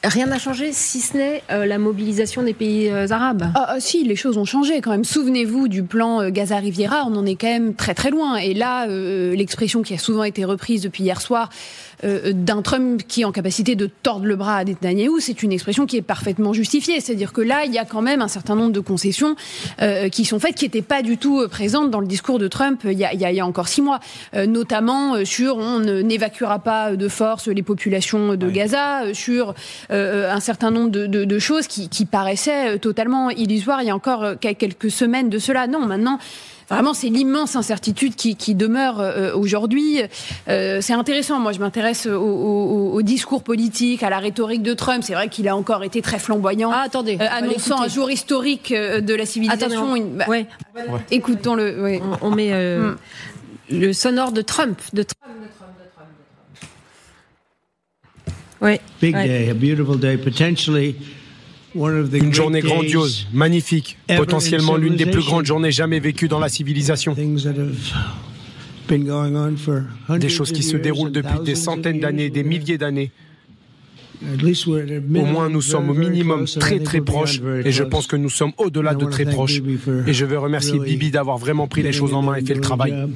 Rien n'a changé, si ce n'est la mobilisation des pays arabes. Si, les choses ont changé quand même. Souvenez-vous du plan Gaza-Riviera, on en est quand même très très loin. Et là, l'expression qui a souvent été reprise depuis hier soir d'un Trump qui est en capacité de tordre le bras à Netanyahou, c'est une expression qui est parfaitement justifiée. C'est-à-dire que là, il y a quand même un certain nombre de concessions qui sont faites, qui n'étaient pas du tout présentes dans le discours de Trump il y a encore 6 mois. Notamment sur on n'évacuera pas de force les populations de Gaza, sur un certain nombre de choses qui paraissaient totalement illusoires il y a encore quelques semaines de cela. Non, maintenant... Vraiment, c'est l'immense incertitude qui demeure aujourd'hui. C'est intéressant. Moi, je m'intéresse au discours politique, à la rhétorique de Trump. C'est vrai qu'il a encore été très flamboyant, annonçant un jour historique de la civilisation. Écoutons-le. Ouais. On met le sonore de Trump. Big day, a beautiful day, potentially. Une journée grandiose, magnifique, potentiellement l'une des plus grandes journées jamais vécues dans la civilisation. Des choses qui se déroulent depuis des centaines d'années, des milliers d'années. Au moins, nous sommes au minimum très très proches, et je pense que nous sommes au-delà de très proches. Et je veux remercier Bibi d'avoir vraiment pris les choses en main et fait le travail.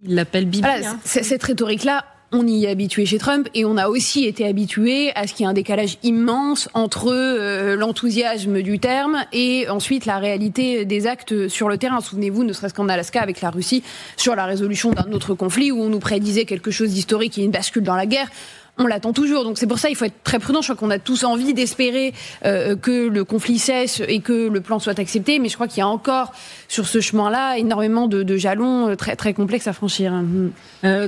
Il l'appelle Bibi. Voilà, cette rhétorique-là, on y est habitué chez Trump, et on a aussi été habitué à ce qu'il y ait un décalage immense entre l'enthousiasme du terme et ensuite la réalité des actes sur le terrain. Souvenez-vous, ne serait-ce qu'en Alaska avec la Russie, sur la résolution d'un autre conflit où on nous prédisait quelque chose d'historique et une bascule dans la guerre. On l'attend toujours. Donc c'est pour ça qu'il faut être très prudent. Je crois qu'on a tous envie d'espérer que le conflit cesse et que le plan soit accepté. Mais je crois qu'il y a encore sur ce chemin-là énormément de jalons très, très complexes à franchir.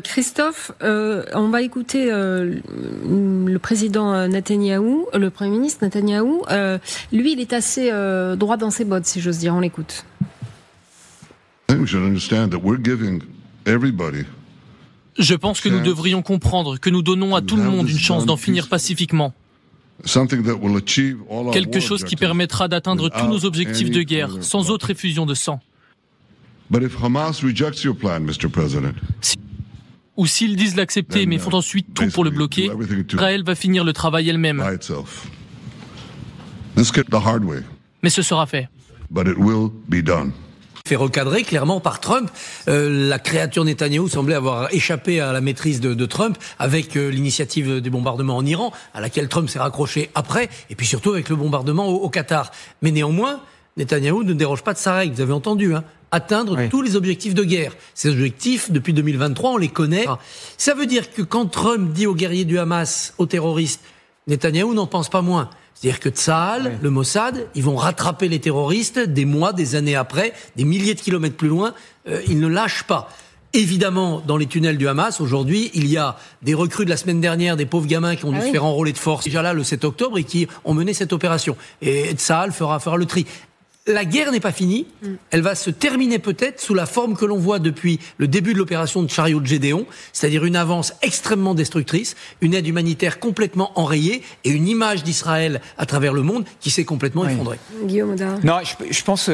Christophe, on va écouter le président Netanyahou, le Premier ministre Netanyahou. Lui, il est assez droit dans ses bottes, si j'ose dire. On l'écoute. Je pense que nous devrions comprendre que nous donnons à tout le monde une chance d'en finir pacifiquement. Quelque chose qui permettra d'atteindre tous nos objectifs de guerre, sans autre effusion de sang. Ou s'ils disent l'accepter, mais font ensuite tout pour le bloquer, Israël va finir le travail elle-même. Mais ce sera fait. Fait recadrer clairement par Trump. La créature Netanyahou semblait avoir échappé à la maîtrise de Trump avec l'initiative des bombardements en Iran, à laquelle Trump s'est raccroché après, et puis surtout avec le bombardement au Qatar. Mais néanmoins, Netanyahou ne déroge pas de sa règle, vous avez entendu, atteindre tous les objectifs de guerre. Ces objectifs, depuis 2023, on les connaît. Ça veut dire que quand Trump dit aux guerriers du Hamas, aux terroristes, Netanyahou n'en pense pas moins. C'est-à-dire que Tsahal, le Mossad, ils vont rattraper les terroristes des mois, des années après, des milliers de kilomètres plus loin, ils ne lâchent pas. Évidemment, dans les tunnels du Hamas, aujourd'hui, il y a des recrues de la semaine dernière, des pauvres gamins qui ont dû se faire enrôler de force déjà là le 7 octobre et qui ont mené cette opération. Et Tsahal fera le tri. La guerre n'est pas finie, elle va se terminer peut-être sous la forme que l'on voit depuis le début de l'opération de chariot de Gédéon, c'est-à-dire une avance extrêmement destructrice, une aide humanitaire complètement enrayée et une image d'Israël à travers le monde qui s'est complètement effondrée. Guillaume Audin. Non, je pense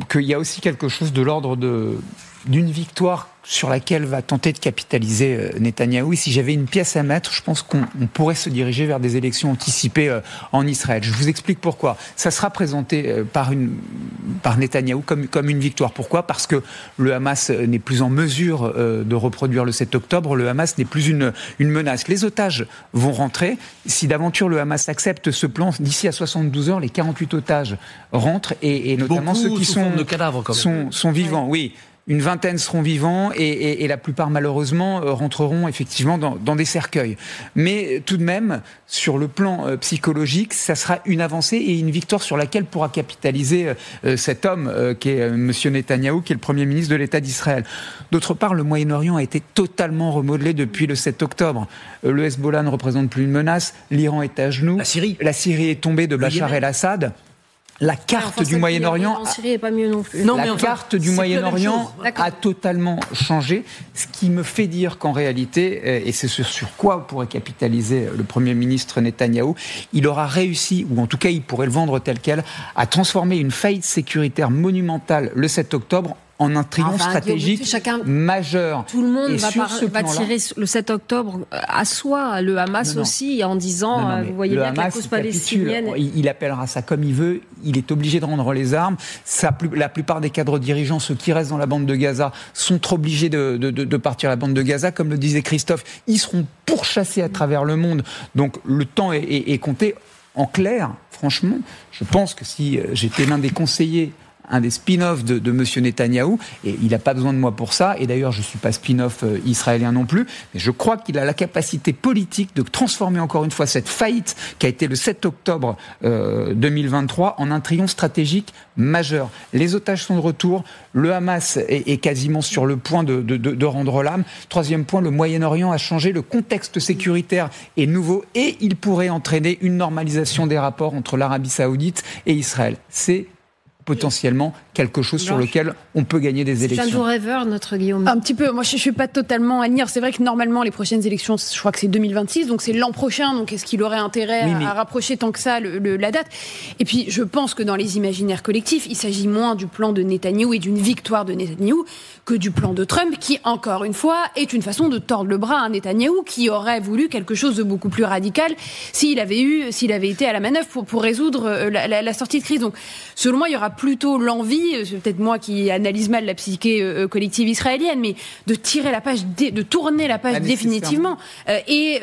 qu'il y a aussi quelque chose de l'ordre d'une victoire sur laquelle va tenter de capitaliser Netanyahou. Et si j'avais une pièce à mettre, je pense qu'on pourrait se diriger vers des élections anticipées en Israël. Je vous explique pourquoi. Ça sera présenté par Netanyahou comme une victoire. Pourquoi ? Parce que le Hamas n'est plus en mesure de reproduire le 7 octobre. Le Hamas n'est plus une menace. Les otages vont rentrer. Si d'aventure le Hamas accepte ce plan, d'ici à 72 heures, les 48 otages rentrent et notamment beaucoup ceux qui sont vivants. Oui. Une vingtaine seront vivants et la plupart, malheureusement, rentreront effectivement dans des cercueils. Mais tout de même, sur le plan psychologique, ça sera une avancée et une victoire sur laquelle pourra capitaliser cet homme qui est M. Netanyahou, qui est le Premier ministre de l'État d'Israël. D'autre part, le Moyen-Orient a été totalement remodelé depuis le 7 octobre. Le Hezbollah ne représente plus une menace, l'Iran est à genoux, la Syrie est tombée de Bachar el-Assad. La carte du Moyen-Orient, en Syrie est pas mieux non plus. La carte du Moyen-Orient a totalement changé, ce qui me fait dire qu'en réalité, et c'est sur quoi pourrait capitaliser le Premier ministre Netanyahou, il aura réussi, ou en tout cas il pourrait le vendre tel quel, à transformer une faillite sécuritaire monumentale le 7 octobre en un triomphe stratégique majeur. Tout le monde va tirer le 7 octobre à soi, le Hamas aussi, en disant, vous voyez bien que la cause palestinienne... Il appellera ça comme il veut, il est obligé de rendre les armes. La plupart des cadres dirigeants, ceux qui restent dans la bande de Gaza, sont obligés de partir à la bande de Gaza. Comme le disait Christophe, ils seront pourchassés à travers le monde. Donc le temps est compté. En clair, franchement, je pense que si j'étais l'un des conseillers, un des spin-offs de M. Netanyahou, et il n'a pas besoin de moi pour ça, et d'ailleurs je ne suis pas spin-off israélien non plus, mais je crois qu'il a la capacité politique de transformer encore une fois cette faillite qui a été le 7 octobre 2023 en un triomphe stratégique majeur. Les otages sont de retour, le Hamas est quasiment sur le point de rendre l'âme. Troisième point, le Moyen-Orient a changé, le contexte sécuritaire est nouveau et il pourrait entraîner une normalisation des rapports entre l'Arabie Saoudite et Israël. C'est potentiellement quelque chose sur lequel on peut gagner des élections. C'est un jour rêveur, notre Guillaume. Un petit peu. Moi, je ne suis pas totalement à nier. C'est vrai que normalement, les prochaines élections, je crois que c'est 2026, donc c'est l'an prochain. Donc, est-ce qu'il aurait intérêt à rapprocher tant que ça la date ? Et puis, je pense que dans les imaginaires collectifs, il s'agit moins du plan de Netanyahou et d'une victoire de Netanyahou que du plan de Trump, qui, encore une fois, est une façon de tordre le bras à Netanyahou, qui aurait voulu quelque chose de beaucoup plus radical s'il avait été à la manœuvre pour résoudre la sortie de crise. Donc, selon moi, il y aura plutôt l'envie, c'est peut-être moi qui analyse mal la psyché collective israélienne, mais de tirer la page, de tourner la page définitivement et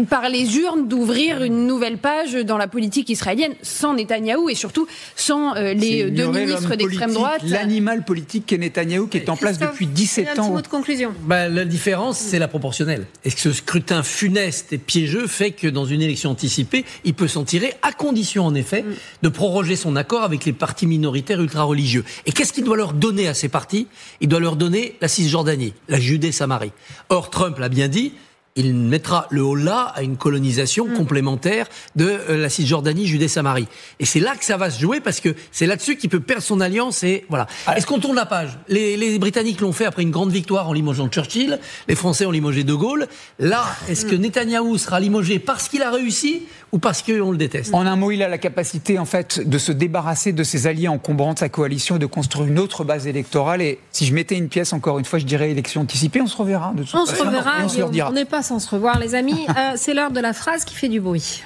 par les urnes d'ouvrir une nouvelle page dans la politique israélienne sans Netanyahou et surtout sans les deux ministres d'extrême droite. L'animal politique qu'est Netanyahou, qui est en place depuis 17 ans. Un petit mot de conclusion. La différence, c'est la proportionnelle. Est-ce que ce scrutin funeste et piégeux fait que dans une élection anticipée, il peut s'en tirer, à condition en effet de proroger son accord avec les partis minoritaires ultra-religieux. Et qu'est-ce qu'il doit leur donner à ces partis ? Il doit leur donner la Cisjordanie, la Judée-Samarie. Or, Trump l'a bien dit, il mettra le holà à une colonisation complémentaire de la Cisjordanie, Judée-Samarie. Et c'est là que ça va se jouer, parce que c'est là-dessus qu'il peut perdre son alliance. Et voilà. Est-ce qu'on tourne la page ? Les Britanniques l'ont fait après une grande victoire en limogeant Churchill. Les Français ont limogé De Gaulle. Là, est-ce que Netanyahou sera limogé parce qu'il a réussi ou parce qu'on le déteste ? En un mot, il a la capacité, en fait, de se débarrasser de ses alliés encombrants de sa coalition et de construire une autre base électorale. Et si je mettais une pièce, encore une fois, je dirais élection anticipée. On se reverra. On se reverra. On n'est pas sans se revoir, les amis. C'est l'heure de la phrase qui fait du bruit.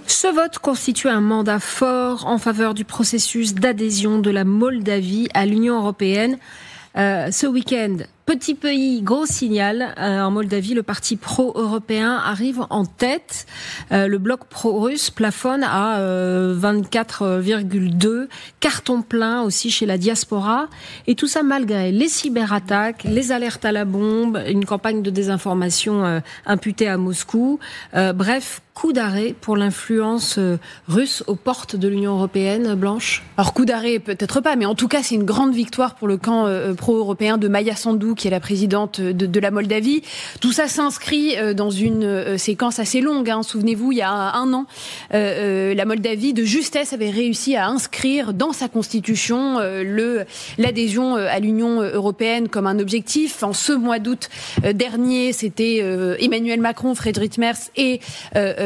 Ce vote constitue un mandat fort en faveur du processus d'adhésion de la Moldavie à l'Union européenne. Ce week-end, petit pays, gros signal. En Moldavie, le parti pro-européen arrive en tête. Le bloc pro-russe plafonne à 24,2. Carton plein aussi chez la diaspora. Et tout ça malgré les cyberattaques, les alertes à la bombe, une campagne de désinformation imputée à Moscou. Bref, coup d'arrêt pour l'influence russe aux portes de l'Union européenne, Blanche ? Alors coup d'arrêt peut-être pas, mais en tout cas c'est une grande victoire pour le camp pro-européen de Maia Sandu, qui est la présidente de la Moldavie. Tout ça s'inscrit dans une séquence assez longue. Souvenez-vous, il y a un an, la Moldavie de justesse avait réussi à inscrire dans sa constitution l'adhésion à l'Union européenne comme un objectif. En ce mois d'août dernier, c'était Emmanuel Macron, Friedrich Merz et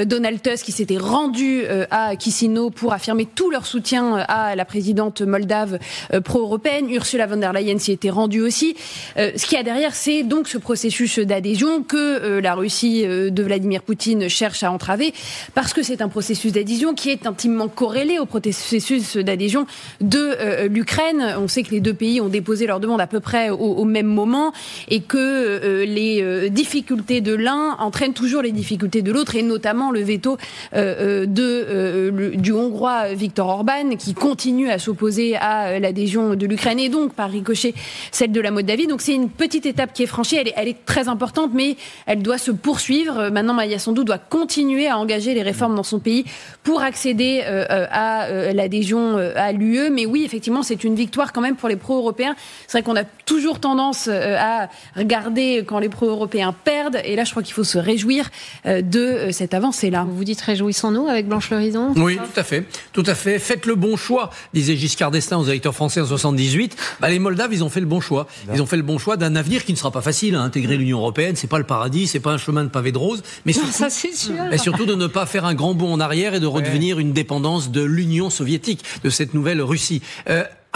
Donald Tusk qui s'étaient rendus à Chisinau pour affirmer tout leur soutien à la présidente moldave pro-européenne. Ursula von der Leyen s'y était rendue aussi. Ce qu'il y a derrière, c'est donc ce processus d'adhésion que la Russie de Vladimir Poutine cherche à entraver, parce que c'est un processus d'adhésion qui est intimement corrélé au processus d'adhésion de l'Ukraine. On sait que les deux pays ont déposé leur demande à peu près au même moment et que les difficultés de l'un entraînent toujours les difficultés de l'autre, et notamment le veto du Hongrois Viktor Orban, qui continue à s'opposer à l'adhésion de l'Ukraine et donc par ricochet celle de la Moldavie. Donc c'est une petite étape qui est franchie, elle est très importante, mais elle doit se poursuivre. Maintenant, Maia Sandu doit continuer à engager les réformes dans son pays pour accéder à l'adhésion à l'UE. Mais oui, effectivement, c'est une victoire quand même pour les pro-européens. C'est vrai qu'on a toujours tendance à regarder quand les pro-européens perdent, et là, je crois qu'il faut se réjouir de cette avancée-là. Vous dites réjouissons-nous avec Blanche Lorison? Oui, tout à fait. Faites le bon choix, disait Giscard d'Estaing aux électeurs français en 78. Les Moldaves, ils ont fait le bon choix. Ils ont fait le bon choix d'un avenir qui ne sera pas facile. Intégrer l'Union européenne, c'est pas le paradis, c'est pas un chemin de pavé de rose, mais surtout, ça, c'est sûr. Et surtout de ne pas faire un grand bond en arrière et de redevenir une dépendance de l'Union soviétique, de cette nouvelle Russie.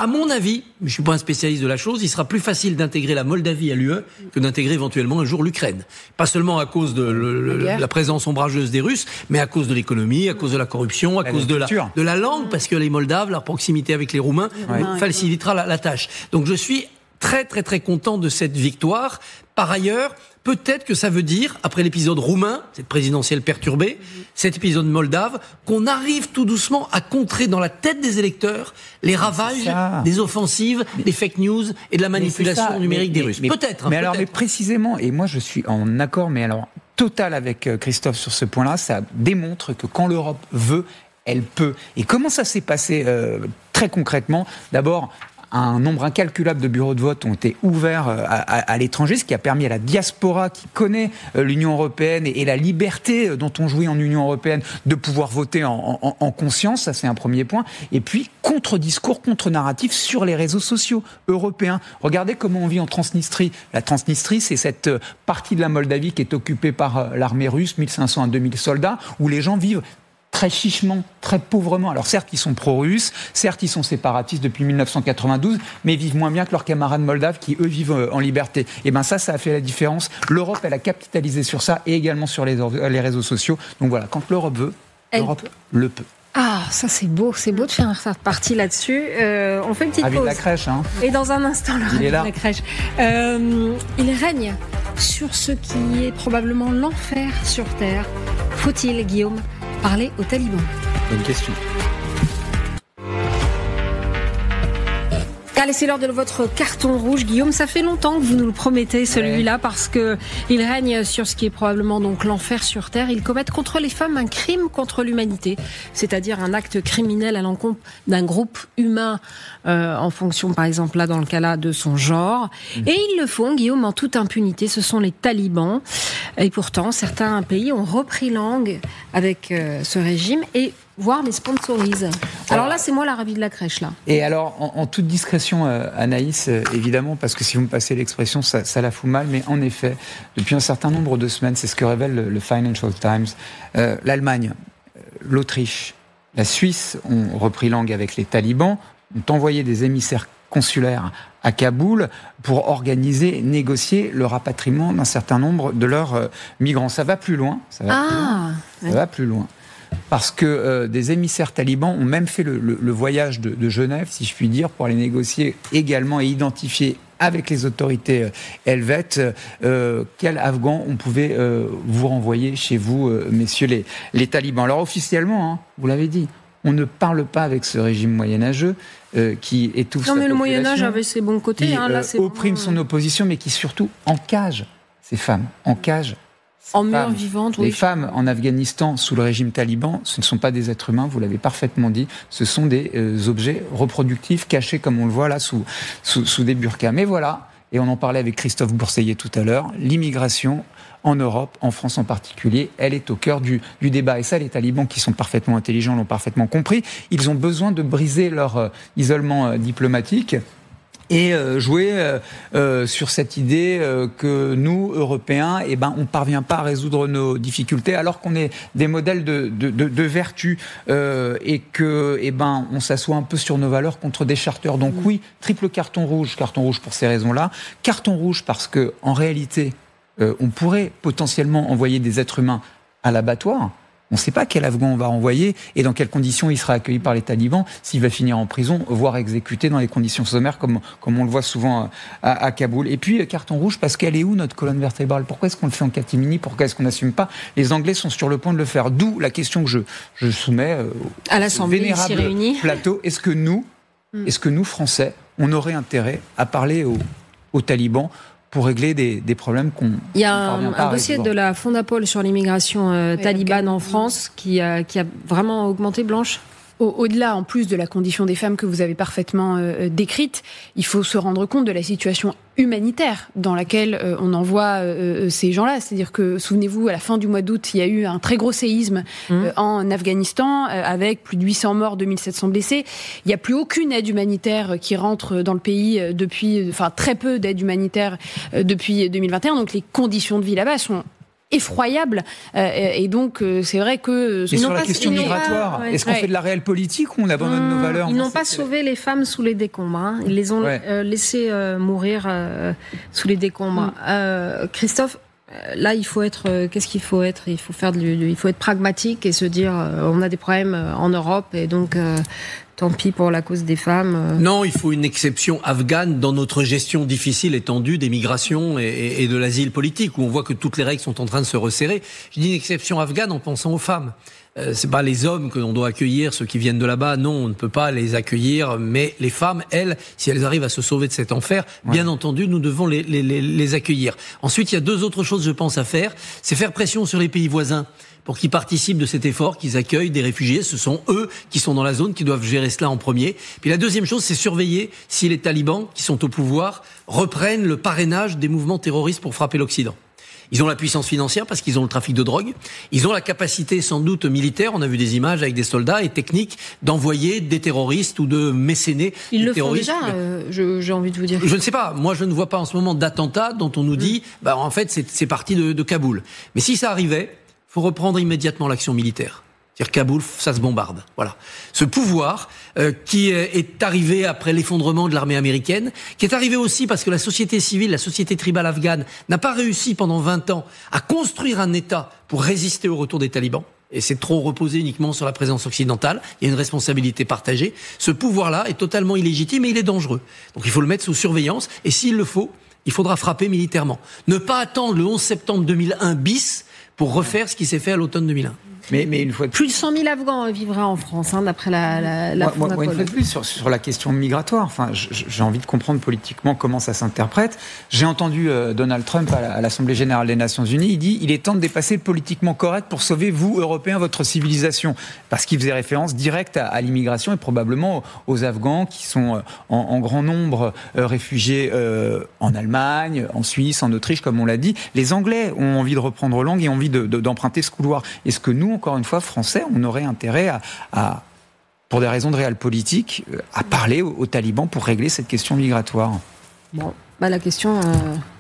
À mon avis, je ne suis pas un spécialiste de la chose, il sera plus facile d'intégrer la Moldavie à l'UE que d'intégrer éventuellement un jour l'Ukraine. Pas seulement à cause de la présence ombrageuse des Russes, mais à cause de l'économie, à cause de la corruption, à cause de la langue, parce que les Moldaves, leur proximité avec les Roumains, facilitera la tâche. Donc je suis très très très content de cette victoire. Par ailleurs, peut-être que ça veut dire, après l'épisode roumain, cette présidentielle perturbée, cet épisode moldave, qu'on arrive tout doucement à contrer dans la tête des électeurs les ravages des offensives, des fake news et de la manipulation numérique des Russes. Peut-être. Mais précisément, et moi je suis en accord, total avec Christophe sur ce point-là, ça démontre que quand l'Europe veut, elle peut. Et comment ça s'est passé très concrètement ? D'abord, un nombre incalculable de bureaux de vote ont été ouverts à l'étranger, ce qui a permis à la diaspora qui connaît l'Union européenne et la liberté dont on jouit en Union européenne de pouvoir voter en conscience. Ça, c'est un premier point. Et puis, contre-discours, contre-narratif sur les réseaux sociaux européens. Regardez comment on vit en Transnistrie. La Transnistrie, c'est cette partie de la Moldavie qui est occupée par l'armée russe, 1500 à 2000 soldats, où les gens vivent très chichement, très pauvrement. Alors certes, ils sont pro-russes, certes, ils sont séparatistes depuis 1992, mais ils vivent moins bien que leurs camarades moldaves qui, eux, vivent en liberté. Et ça a fait la différence. L'Europe, elle a capitalisé sur ça et également sur les réseaux sociaux. Donc voilà, quand l'Europe veut, l'Europe le peut. Ah, ça c'est beau de faire partie là-dessus. On fait une petite pause. De la crèche, hein. Et dans un instant, il est là. De la crèche. Il règne sur ce qui est probablement l'enfer sur Terre. Faut-il, Guillaume, parler aux talibans? Bonne question. Allez, c'est l'heure de votre carton rouge, Guillaume. Ça fait longtemps que vous nous le promettez, celui-là, parce que il règne sur ce qui est probablement donc l'enfer sur Terre. Ils commettent contre les femmes un crime contre l'humanité, c'est-à-dire un acte criminel à l'encontre d'un groupe humain, en fonction, par exemple, là, dans le cas-là, de son genre. Et ils le font, Guillaume, en toute impunité. Ce sont les talibans. Et pourtant, certains pays ont repris langue avec ce régime et voire les sponsorise. Alors là, c'est moi la ravie de la crèche, là. Et alors, en toute discrétion, Anaïs, évidemment, parce que si vous me passez l'expression, ça la fout mal, mais en effet, depuis un certain nombre de semaines, c'est ce que révèle le Financial Times, l'Allemagne, l'Autriche, la Suisse ont repris langue avec les talibans, ont envoyé des émissaires consulaires à Kaboul pour organiser, négocier le rapatriement d'un certain nombre de leurs migrants. Ça va plus loin. Ça va plus loin. Parce que des émissaires talibans ont même fait le voyage de Genève, si je puis dire, pour aller négocier également et identifier avec les autorités helvètes quels Afghans on pouvait vous renvoyer chez vous, messieurs les talibans. Alors officiellement, vous l'avez dit, on ne parle pas avec ce régime moyenâgeux qui étouffe sa population. Non, mais le Moyen-Âge avait ses bons côtés. Là, c'est opprime son opposition, mais qui surtout encage ces femmes, encage en mort vivante, oui. Les femmes en Afghanistan sous le régime taliban, ce ne sont pas des êtres humains, vous l'avez parfaitement dit, ce sont des objets reproductifs cachés comme on le voit là sous des burqas. Mais voilà, et on en parlait avec Christophe Bourseillet tout à l'heure, l'immigration en Europe, en France en particulier, elle est au cœur du débat. Et ça, les talibans qui sont parfaitement intelligents l'ont parfaitement compris. Ils ont besoin de briser leur isolement diplomatique et jouer sur cette idée que nous, Européens, on parvient pas à résoudre nos difficultés alors qu'on est des modèles de vertu et que on s'assoit un peu sur nos valeurs contre des charteurs. Donc oui, triple carton rouge pour ces raisons-là. Carton rouge parce que en réalité, on pourrait potentiellement envoyer des êtres humains à l'abattoir. On ne sait pas quel Afghan on va renvoyer et dans quelles conditions il sera accueilli par les talibans, s'il va finir en prison, voire exécuté dans les conditions sommaires comme on le voit souvent à Kaboul. Et puis, carton rouge, parce qu'elle est où notre colonne vertébrale ? Pourquoi est-ce qu'on le fait en catimini ? Pourquoi est-ce qu'on n'assume pas ? Les Anglais sont sur le point de le faire. D'où la question que je soumets à l'Assemblée vénérable ici réunie. Plateau. Est-ce que nous, Français, on aurait intérêt à parler aux talibans pour régler des problèmes qu'on Il y a un dossier de la Fondapol sur l'immigration talibane en France qui a vraiment augmenté, Blanche. Au-delà, en plus de la condition des femmes que vous avez parfaitement décrite, il faut se rendre compte de la situation humanitaire dans laquelle on envoie ces gens-là. C'est-à-dire que, souvenez-vous, à la fin du mois d'août, il y a eu un très gros séisme en Afghanistan, avec plus de 800 morts, 2700 blessés. Il n'y a plus aucune aide humanitaire qui rentre dans le pays très peu d'aide humanitaire depuis 2021. Donc les conditions de vie là-bas sont effroyable et donc c'est vrai que mais sur la question migratoire, est-ce qu'on fait de la réelle politique ou on abandonne nos valeurs? Ils n'ont pas sauvé les femmes sous les décombres, Ils les ont laissées mourir sous les décombres. Christophe, là il faut être qu'est-ce qu'il faut être? Il faut être pragmatique et se dire on a des problèmes en Europe et donc tant pis pour la cause des femmes. Non, il faut une exception afghane dans notre gestion difficile et tendue des migrations et de l'asile politique, où on voit que toutes les règles sont en train de se resserrer. Je dis une exception afghane en pensant aux femmes. C'est pas les hommes que l'on doit accueillir, ceux qui viennent de là-bas. Non, on ne peut pas les accueillir. Mais les femmes, elles, si elles arrivent à se sauver de cet enfer, bien entendu, nous devons les accueillir. Ensuite, il y a deux autres choses, je pense, à faire. C'est faire pression sur les pays voisins pour qu'ils participent de cet effort, qu'ils accueillent des réfugiés. Ce sont eux qui sont dans la zone, qui doivent gérer cela en premier. Puis la deuxième chose, c'est surveiller si les talibans, qui sont au pouvoir, reprennent le parrainage des mouvements terroristes pour frapper l'Occident. Ils ont la puissance financière parce qu'ils ont le trafic de drogue. Ils ont la capacité sans doute militaire, on a vu des images avec des soldats, et technique d'envoyer des terroristes ou de mécéner des terroristes. Ils le font déjà, j'ai envie de vous dire. Je ne sais pas. Moi, je ne vois pas en ce moment d'attentat dont on nous dit, en fait, c'est parti de Kaboul. Mais si ça arrivait, faut reprendre immédiatement l'action militaire. C'est-à-dire Kaboul, ça se bombarde. Voilà. Ce pouvoir qui est arrivé après l'effondrement de l'armée américaine, qui est arrivé aussi parce que la société civile, la société tribale afghane, n'a pas réussi pendant 20 ans à construire un État pour résister au retour des talibans. Et c'est trop reposé uniquement sur la présence occidentale. Il y a une responsabilité partagée. Ce pouvoir-là est totalement illégitime et il est dangereux. Donc il faut le mettre sous surveillance. Et s'il le faut, il faudra frapper militairement. Ne pas attendre le 11 septembre 2001 bis pour refaire ce qui s'est fait à l'automne 2001. Mais une fois de plus de 100 000 Afghans vivraient en France, d'après la Fondapol. Moi, une fois de plus, sur la question migratoire, enfin, j'ai envie de comprendre politiquement comment ça s'interprète. J'ai entendu Donald Trump à l'Assemblée Générale des Nations Unies, il dit « Il est temps de dépasser le politiquement correct pour sauver, vous, Européens, votre civilisation ». Parce qu'il faisait référence directe à l'immigration et probablement aux Afghans qui sont en grand nombre réfugiés en Allemagne, en Suisse, en Autriche, comme on l'a dit. Les Anglais ont envie de reprendre langue et ont envie d'emprunter ce couloir. Est-ce que nous, encore une fois, Français, on aurait intérêt à pour des raisons de réel politique, à parler aux talibans pour régler cette question migratoire? Bon, la question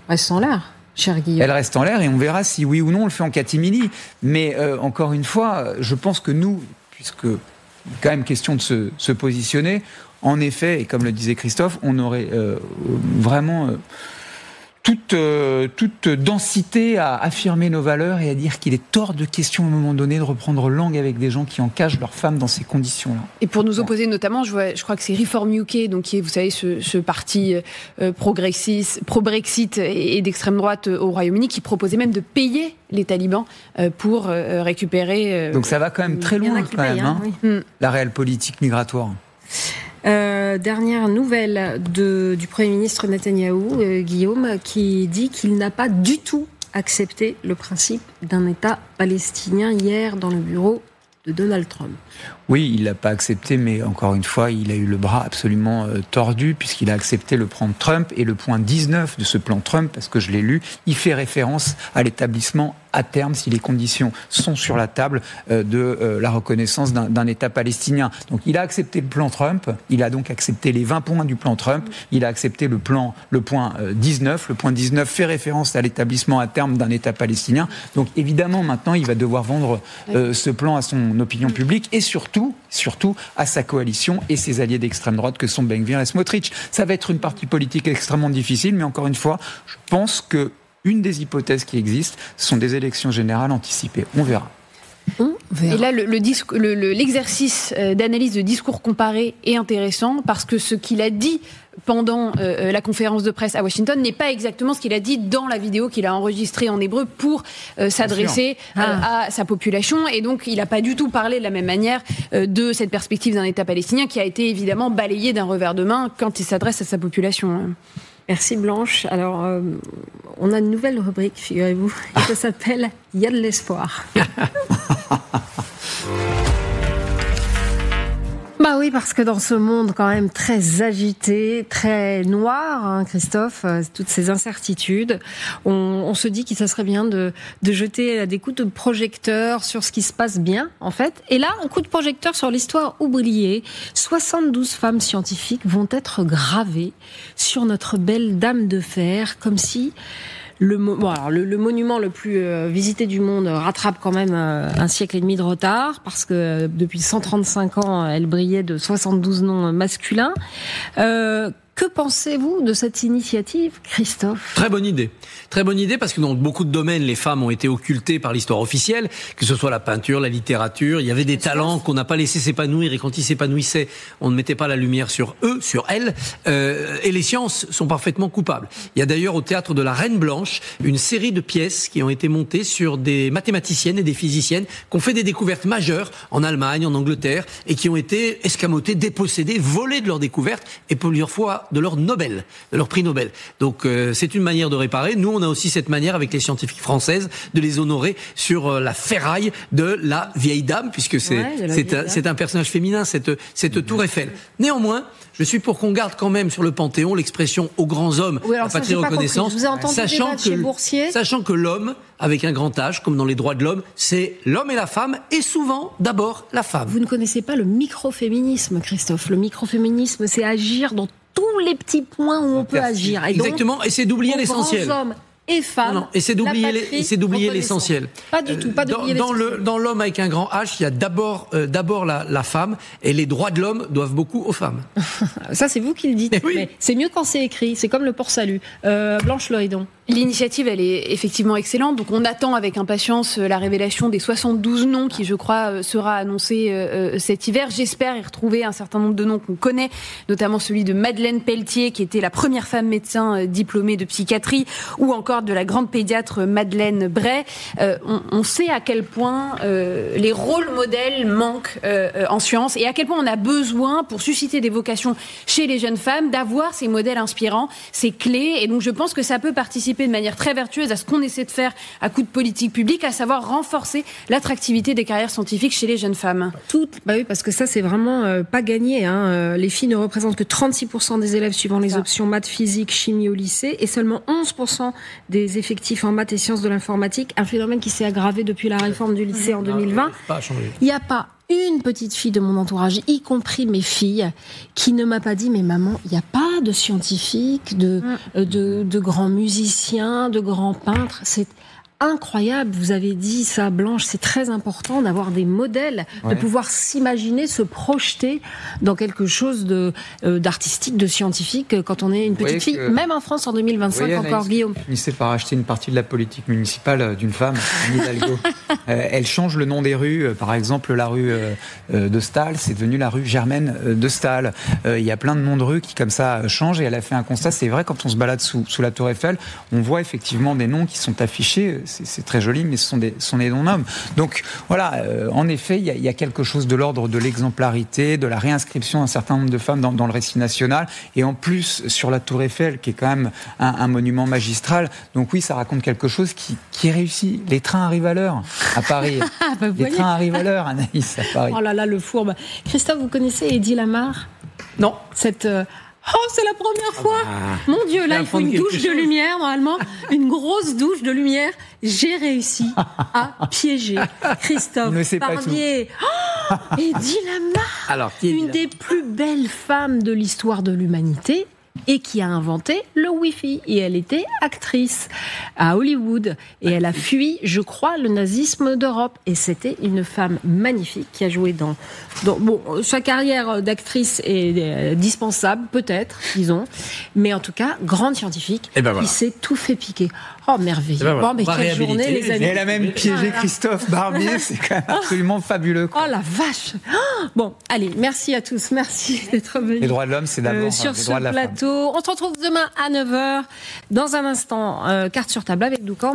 reste en l'air, cher Guillaume. Elle reste en l'air et on verra si oui ou non on le fait en catimini. Mais encore une fois, je pense que nous, puisque quand même question de se positionner, en effet, et comme le disait Christophe, on aurait vraiment... toute densité à affirmer nos valeurs et à dire qu'il est hors de question à un moment donné de reprendre langue avec des gens qui encagent leurs femmes dans ces conditions-là. Et pour nous opposer notamment, je crois que c'est Reform UK, donc qui est, vous savez, ce parti progressiste, pro-Brexit et d'extrême droite au Royaume-Uni, qui proposait même de payer les talibans pour récupérer... donc ça va quand même très loin, quand même, oui. La réelle politique migratoire. Dernière nouvelle du Premier ministre Netanyahou, Guillaume, qui dit qu'il n'a pas du tout accepté le principe d'un État palestinien hier dans le bureau de Donald Trump. Oui, il ne l'a pas accepté, mais encore une fois, il a eu le bras absolument tordu, puisqu'il a accepté le plan de Trump, et le point 19 de ce plan Trump, parce que je l'ai lu, il fait référence à l'établissement à terme, si les conditions sont sur la table, de la reconnaissance d'un État palestinien. Donc il a accepté le plan Trump, il a donc accepté les 20 points du plan Trump, il a accepté le point 19. Le point 19 fait référence à l'établissement à terme d'un État palestinien. Donc évidemment, maintenant, il va devoir vendre ce plan à son opinion publique, et surtout à sa coalition et ses alliés d'extrême droite que sont Ben Gvir et Smotrich. Ça va être une partie politique extrêmement difficile, mais encore une fois, je pense que une des hypothèses qui existent sont des élections générales anticipées. On verra. Et là, l'exercice d'analyse de discours comparé est intéressant parce que ce qu'il a dit pendant la conférence de presse à Washington n'est pas exactement ce qu'il a dit dans la vidéo qu'il a enregistrée en hébreu pour s'adresser à sa population. Et donc, il n'a pas du tout parlé de la même manière de cette perspective d'un État palestinien qui a été évidemment balayée d'un revers de main quand il s'adresse à sa population. Merci Blanche. Alors, on a une nouvelle rubrique, figurez-vous, et ça s'appelle « Il y a de l'espoir ». Bah oui, parce que dans ce monde quand même très agité, très noir, hein, Christophe, toutes ces incertitudes, on se dit que ça serait bien de jeter des coups de projecteur sur ce qui se passe bien, en fait. Et là, un coup de projecteur sur l'histoire oubliée. 72 femmes scientifiques vont être gravées sur notre belle Dame de Fer, comme si... Le monument le plus visité du monde rattrape quand même un siècle et demi de retard, parce que depuis 135 ans, elle brillait de 72 noms masculins. Que pensez-vous de cette initiative, Christophe ? Très bonne idée. Très bonne idée, parce que dans beaucoup de domaines, les femmes ont été occultées par l'histoire officielle, que ce soit la peinture, la littérature. Il y avait des talents qu'on n'a pas laissé s'épanouir, et quand ils s'épanouissaient, on ne mettait pas la lumière sur eux, sur elles. Et les sciences sont parfaitement coupables. Il y a d'ailleurs au théâtre de la Reine Blanche une série de pièces qui ont été montées sur des mathématiciennes et des physiciennes qui ont fait des découvertes majeures en Allemagne, en Angleterre, et qui ont été escamotées, dépossédées, volées de leurs découvertes, et plusieurs fois de leur Nobel, de leur prix Nobel. Donc c'est une manière de réparer. Nous, on a aussi cette manière avec les scientifiques françaises de les honorer sur la ferraille de la vieille dame, puisque c'est un personnage féminin, cette tour Eiffel. Néanmoins, je suis pour qu'on garde quand même sur le Panthéon l'expression aux grands hommes, la patrie reconnaissance, sachant que l'homme, avec un grand H, comme dans les droits de l'homme, c'est l'homme et la femme, et souvent d'abord la femme. Vous ne connaissez pas le microféminisme, Christophe. Le microféminisme, c'est agir dans tous les petits points où on peut agir. Et exactement, donc, et c'est d'oublier l'essentiel. Hommes et femmes. Non, et c'est d'oublier l'essentiel. Pas du tout, pas d'oublier l'essentiel. Dans l'homme avec un grand H, il y a d'abord la femme, et les droits de l'homme doivent beaucoup aux femmes. Ça, c'est vous qui le dites. Oui. Mais c'est mieux quand c'est écrit. C'est comme le port-salut. Blanche Loridon. L'initiative, elle est effectivement excellente. Donc, on attend avec impatience la révélation des 72 noms qui, je crois, sera annoncée cet hiver. J'espère y retrouver un certain nombre de noms qu'on connaît, notamment celui de Madeleine Pelletier, qui était la première femme médecin diplômée de psychiatrie, ou encore de la grande pédiatre Madeleine Bray. On sait à quel point les rôles modèles manquent en science, et à quel point on a besoin, pour susciter des vocations chez les jeunes femmes, d'avoir ces modèles inspirants, ces clés. Et donc, je pense que ça peut participer de manière très vertueuse à ce qu'on essaie de faire à coup de politique publique, à savoir renforcer l'attractivité des carrières scientifiques chez les jeunes femmes. Bah oui, parce que ça, c'est vraiment pas gagné. Hein. Les filles ne représentent que 36% des élèves suivant les options maths, physique, chimie au lycée, et seulement 11% des effectifs en maths et sciences de l'informatique, un phénomène qui s'est aggravé depuis la réforme du lycée en 2020. Il n'y a pas une petite fille de mon entourage, y compris mes filles, qui ne m'a pas dit « Mais maman, il n'y a pas de scientifiques, de grands musiciens, de grands peintres. » C'est incroyable, vous avez dit ça, Blanche, c'est très important d'avoir des modèles, de pouvoir s'imaginer, se projeter dans quelque chose d'artistique, de scientifique, quand on est une petite fille, même en France en 2025 encore, Guillaume. Finissez par acheter une partie de la politique municipale d'une femme, Anne Hidalgo. Elle change le nom des rues, par exemple la rue de Staël, c'est devenu la rue Germaine de Staël. Il y a plein de noms de rues qui comme ça changent, et elle a fait un constat, c'est vrai, quand on se balade sous la tour Eiffel, on voit effectivement des noms qui sont affichés. C'est très joli, mais ce sont des noms-hommes. Donc voilà, en effet, il y a quelque chose de l'ordre de l'exemplarité, de la réinscription d'un certain nombre de femmes dans le récit national, et en plus sur la tour Eiffel, qui est quand même un monument magistral. Donc oui, ça raconte quelque chose qui est réussi. Les trains arrivent à l'heure à Paris. Les trains arrivent à l'heure, Anaïs, à Paris. Oh là là, le fourbe. Christophe, vous connaissez Eddie Lamar ? Non. C'est la première fois. Mon Dieu, là, il faut une douche de lumière, normalement. Une grosse douche de lumière. J'ai réussi à piéger Christophe Barbier. Eddie Lamar, une des plus belles femmes de l'histoire de l'humanité, et qui a inventé le Wi-Fi. Et elle était actrice à Hollywood. Et elle a fui, je crois, le nazisme d'Europe. Et c'était une femme magnifique qui a joué dans sa carrière d'actrice est dispensable, peut-être, disons. Mais en tout cas, grande scientifique qui s'est tout fait piquer. Oh, merveilleux. Mais quelle journée, les amis. Et elle a même piégé Christophe Barbier. C'est quand même absolument fabuleux, quoi. Oh la vache. Bon, allez, merci à tous. Merci d'être venus. Les droits de l'homme, c'est d'abord sur les droits de la plateau. femme. On se retrouve demain à 9h. Dans un instant, carte sur table avec Doucan.